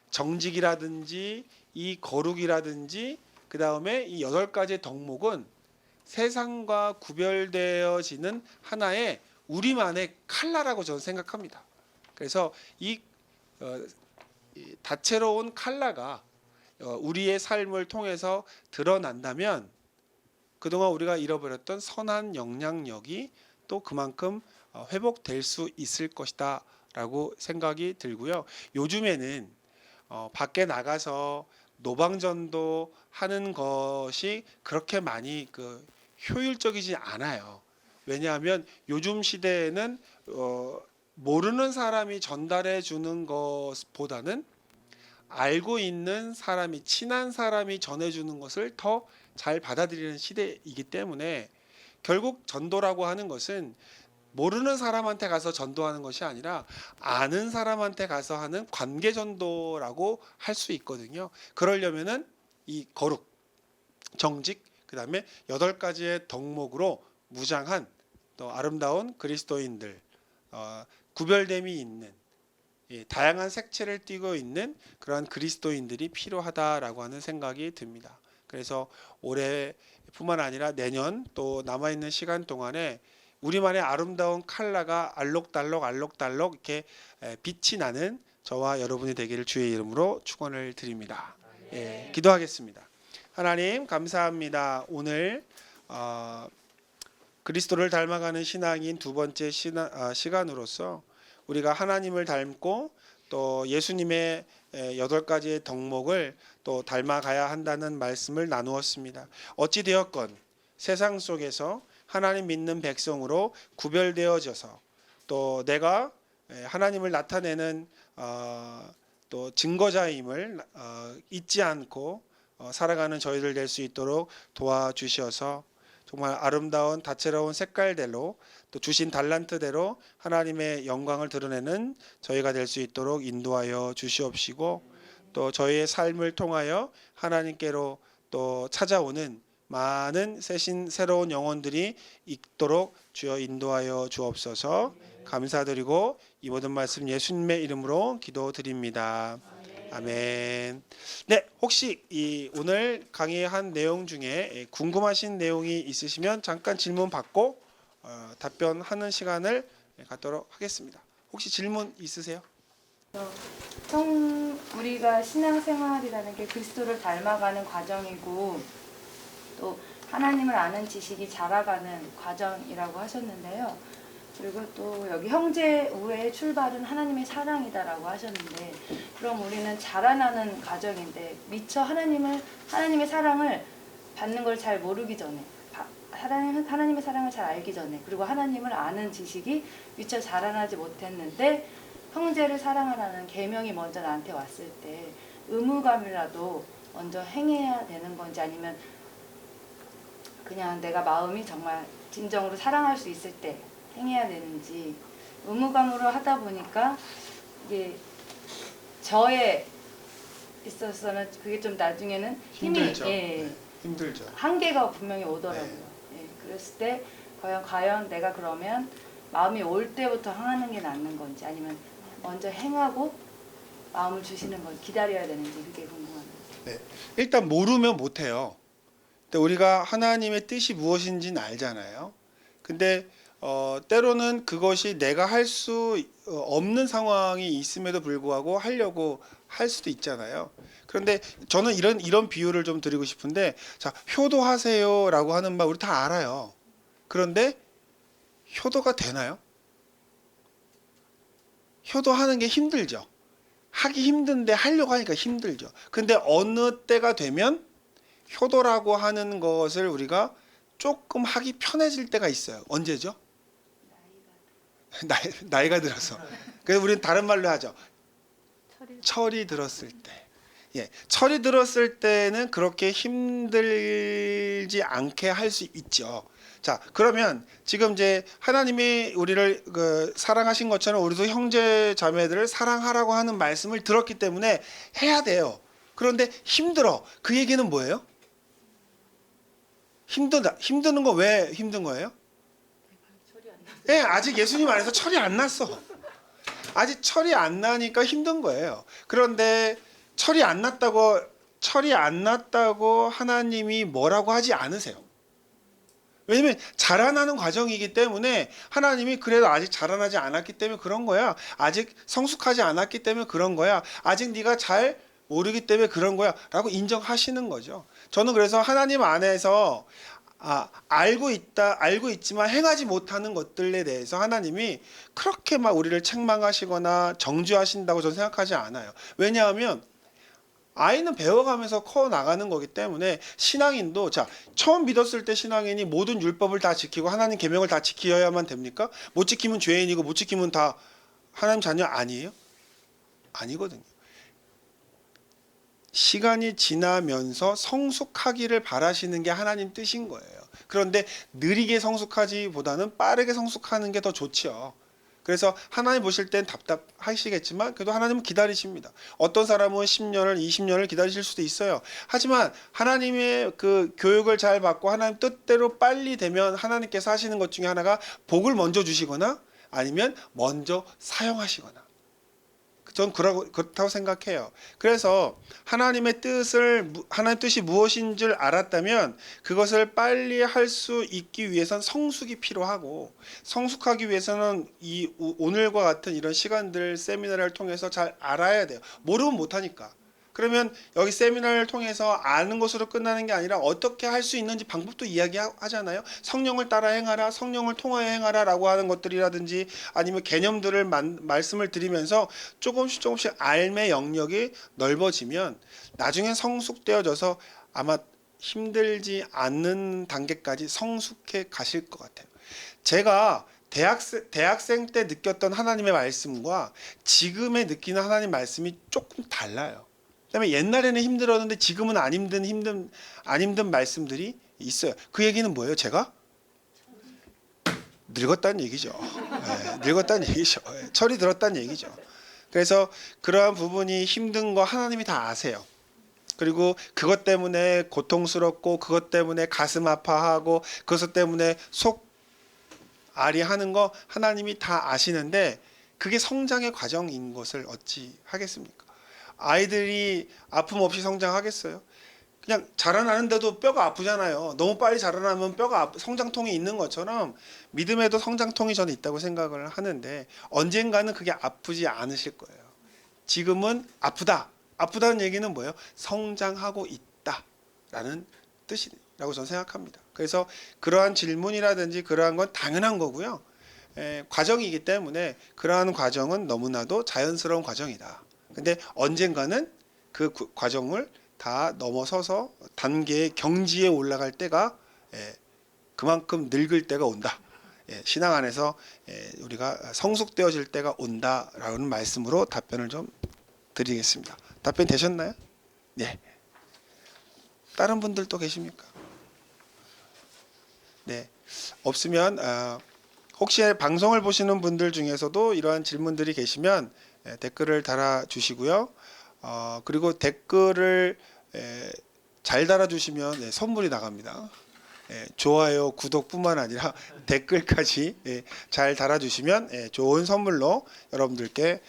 Speaker 1: 정직이라든지 이 거룩이라든지 그 다음에 이 8가지 덕목은 세상과 구별되어지는 하나의 우리만의 칼라라고 저는 생각합니다. 그래서 이 다채로운 칼라가 우리의 삶을 통해서 드러난다면 그동안 우리가 잃어버렸던 선한 영향력이 또 그만큼 회복될 수 있을 것이다 라고 생각이 들고요. 요즘에는 밖에 나가서 노방전도 하는 것이 그렇게 많이 효율적이지 않아요. 왜냐하면 요즘 시대에는 모르는 사람이 전달해 주는 것보다는 알고 있는 사람이, 친한 사람이 전해주는 것을 더 잘 받아들이는 시대이기 때문에 결국 전도라고 하는 것은 모르는 사람한테 가서 전도하는 것이 아니라 아는 사람한테 가서 하는 관계 전도라고 할 수 있거든요. 그러려면은 이 거룩, 정직, 그다음에 8가지의 덕목으로 무장한 또 아름다운 그리스도인들, 구별됨이 있는, 다양한 색채를 띠고 있는 그러한 그리스도인들이 필요하다라고 하는 생각이 듭니다. 그래서 올해뿐만 아니라 내년 또 남아있는 시간 동안에 우리만의 아름다운 컬러가 알록달록 이렇게 빛이 나는 저와 여러분이 되기를 주의 이름으로 축원을 드립니다. 예, 기도하겠습니다. 하나님 감사합니다. 오늘 그리스도를 닮아가는 신앙인 두 번째 시간으로서 우리가 하나님을 닮고 또 예수님의 8가지의 덕목을 또 닮아가야 한다는 말씀을 나누었습니다. 어찌 되었건 세상 속에서 하나님 믿는 백성으로 구별되어져서 또 내가 하나님을 나타내는 또 증거자임을 잊지 않고 살아가는 저희들 될 수 있도록 도와주셔서 정말 아름다운 다채로운 색깔대로 또 주신 달란트대로 하나님의 영광을 드러내는 저희가 될 수 있도록 인도하여 주시옵시고 또 저희의 삶을 통하여 하나님께로 또 찾아오는 많은 새로운 영혼들이 있도록 주여 인도하여 주옵소서. 감사드리고 이 모든 말씀 예수님의 이름으로 기도드립니다. 아멘. 네, 혹시 오늘 강의한 내용 중에 궁금하신 내용이 있으시면 잠깐 질문 받고 답변하는 시간을 갖도록 하겠습니다. 혹시 질문 있으세요?
Speaker 2: 우리가 신앙생활이라는 게 그리스도를 닮아가는 과정이고 또 하나님을 아는 지식이 자라가는 과정이라고 하셨는데요. 그리고 또 여기 형제 우애의 출발은 하나님의 사랑이다라고 하셨는데, 그럼 우리는 자라나는 과정인데 미처 하나님의 사랑을 받는 걸 잘 모르기 전에, 하나님의 사랑을 잘 알기 전에, 그리고 하나님을 아는 지식이 미처 자라나지 못했는데 형제를 사랑하라는 계명이 먼저 나한테 왔을 때 의무감이라도 먼저 행해야 되는 건지, 아니면 그냥 내가 마음이 정말 진정으로 사랑할 수 있을 때 행해야 되는지, 의무감으로 하다 보니까 이게 저에 있어서는 그게 좀 나중에는
Speaker 1: 힘들죠.
Speaker 2: 힘이
Speaker 1: 힘들죠.
Speaker 2: 한계가 분명히 오더라고요. 그랬을 때 과연 내가 그러면 마음이 올 때부터 행하는 게 낫는 건지, 아니면 먼저 행하고 마음을 주시는 건 기다려야 되는지, 그게 궁금합니다.
Speaker 1: 네, 일단 모르면 못해요. 근데 우리가 하나님의 뜻이 무엇인지는 알잖아요. 근데 때로는 그것이 내가 할 수 없는 상황이 있음에도 불구하고 하려고 할 수도 있잖아요. 그런데 저는 이런 비유를 좀 드리고 싶은데, 자, 효도하세요라고 하는 말 우리 다 알아요. 그런데 효도가 되나요? 효도하는 게 힘들죠. 하기 힘든데 하려고 하니까 힘들죠. 근데 어느 때가 되면 효도라고 하는 것을 우리가 조금 하기 편해질 때가 있어요. 언제죠? 나이가 들어서. 그래서 우리는 다른 말로 하죠. 철이 들었을 때. 예, 철이 들었을 때는 그렇게 힘들지 않게 할 수 있죠. 자, 그러면 지금 이제 하나님이 우리를 사랑하신 것처럼 우리도 형제 자매들을 사랑하라고 하는 말씀을 들었기 때문에 해야 돼요. 그런데 힘들어. 그 얘기는 뭐예요? 힘드는 거 왜 힘든 거예요? 예, 아직 예수님 안에서 철이 안 났어. 아직 철이 안 나니까 힘든 거예요. 그런데 철이 안 났다고 하나님이 뭐라고 하지 않으세요. 왜냐면 자라나는 과정이기 때문에 하나님이 그래도 아직 자라나지 않았기 때문에 그런 거야. 아직 성숙하지 않았기 때문에 그런 거야. 아직 네가 잘 모르기 때문에 그런 거야 라고 인정하시는 거죠. 저는 그래서 하나님 안에서 알고 있지만 행하지 못하는 것들에 대해서 하나님이 그렇게 막 우리를 책망하시거나 정죄하신다고 저는 생각하지 않아요. 왜냐하면 아이는 배워가면서 커 나가는 거기 때문에 신앙인도 자 처음 믿었을 때 신앙인이 모든 율법을 다 지키고 하나님 계명을 다 지켜야만 됩니까? 못 지키면 죄인이고 못 지키면 다 하나님 자녀 아니에요? 아니거든요. 시간이 지나면서 성숙하기를 바라시는 게 하나님 뜻인 거예요. 그런데 느리게 성숙하지보다는 빠르게 성숙하는 게 더 좋죠. 그래서 하나님 보실 땐 답답하시겠지만 그래도 하나님은 기다리십니다. 어떤 사람은 10년을 20년을 기다리실 수도 있어요. 하지만 하나님의 그 교육을 잘 받고 하나님 뜻대로 빨리 되면 하나님께서 하시는 것 중에 하나가 복을 먼저 주시거나 아니면 먼저 사용하시거나 전 그렇다고 생각해요. 그래서 하나님의 뜻이 무엇인 줄 알았다면 그것을 빨리 할 수 있기 위해선 성숙이 필요하고 성숙하기 위해서는 이 오늘과 같은 이런 시간들 세미나를 통해서 잘 알아야 돼요. 모르면 못하니까. 그러면 여기 세미나를 통해서 아는 것으로 끝나는 게 아니라 어떻게 할 수 있는지 방법도 이야기하잖아요. 성령을 따라 행하라, 성령을 통하여 행하라 라고 하는 것들이라든지 아니면 개념들을 말씀을 드리면서 조금씩 알매 영역이 넓어지면 나중엔 성숙되어져서 아마 힘들지 않는 단계까지 성숙해 가실 것 같아요. 제가 대학생 때 느꼈던 하나님의 말씀과 지금에 느끼는 하나님 말씀이 조금 달라요. 그다음에 옛날에는 힘들었는데 지금은 안 힘든 말씀들이 있어요. 그 얘기는 뭐예요? 제가 늙었다는 얘기죠. 늙었다는 얘기죠. 철이 들었다는 얘기죠. 그래서 그러한 부분이 힘든 거 하나님이 다 아세요. 그리고 그것 때문에 고통스럽고 그것 때문에 가슴 아파하고 그것 때문에 속 아리하는 거 하나님이 다 아시는데 그게 성장의 과정인 것을 어찌 하겠습니까? 아이들이 아픔 없이 성장하겠어요? 그냥 자라나는데도 뼈가 아프잖아요. 너무 빨리 자라나면 성장통이 있는 것처럼 믿음에도 성장통이 저는 있다고 생각을 하는데 언젠가는 그게 아프지 않으실 거예요. 지금은 아프다. 아프다는 얘기는 뭐예요? 성장하고 있다라는 뜻이라고 저는 생각합니다. 그래서 그러한 질문이라든지 그러한 건 당연한 거고요. 과정이기 때문에 그러한 과정은 너무나도 자연스러운 과정이다. 근데 언젠가는 그 과정을 다 넘어서서 단계의 경지에 올라갈 때가 그만큼 늙을 때가 온다. 신앙 안에서 우리가 성숙되어질 때가 온다라는 말씀으로 답변을 좀 드리겠습니다. 답변 되셨나요? 네. 다른 분들 또 계십니까? 네. 없으면 혹시 방송을 보시는 분들 중에서도 이러한 질문들이 계시면 댓글을 달아주시고요. 그리고 댓글을 잘 달아주시면 선물이 나갑니다. 좋아요, 구독뿐만 아니라 댓글까지 잘 달아주시면 좋은 선물로 여러분들께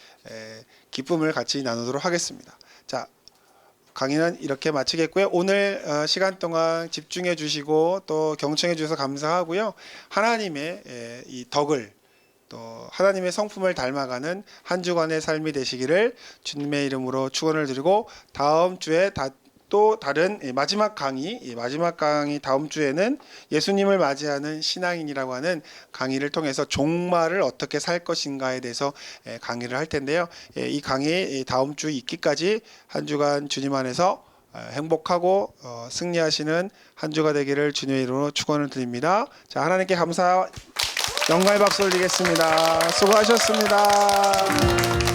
Speaker 1: 기쁨을 같이 나누도록 하겠습니다. 자, 강의는 이렇게 마치겠고요. 오늘 시간 동안 집중해 주시고 또 경청해 주셔서 감사하고요. 하나님의 이 덕을 또 하나님의 성품을 닮아가는 한 주간의 삶이 되시기를 주님의 이름으로 축원을 드리고 다음 주에 또 다른 마지막 강의 다음 주에는 예수님을 맞이하는 신앙인이라고 하는 강의를 통해서 종말을 어떻게 살 것인가에 대해서 강의를 할 텐데요. 이 강의 다음 주 있기까지 한 주간 주님 안에서 행복하고 승리하시는 한 주가 되기를 주님의 이름으로 축원을 드립니다. 자, 하나님께 감사 영광의 박수 올리겠습니다. 수고하셨습니다.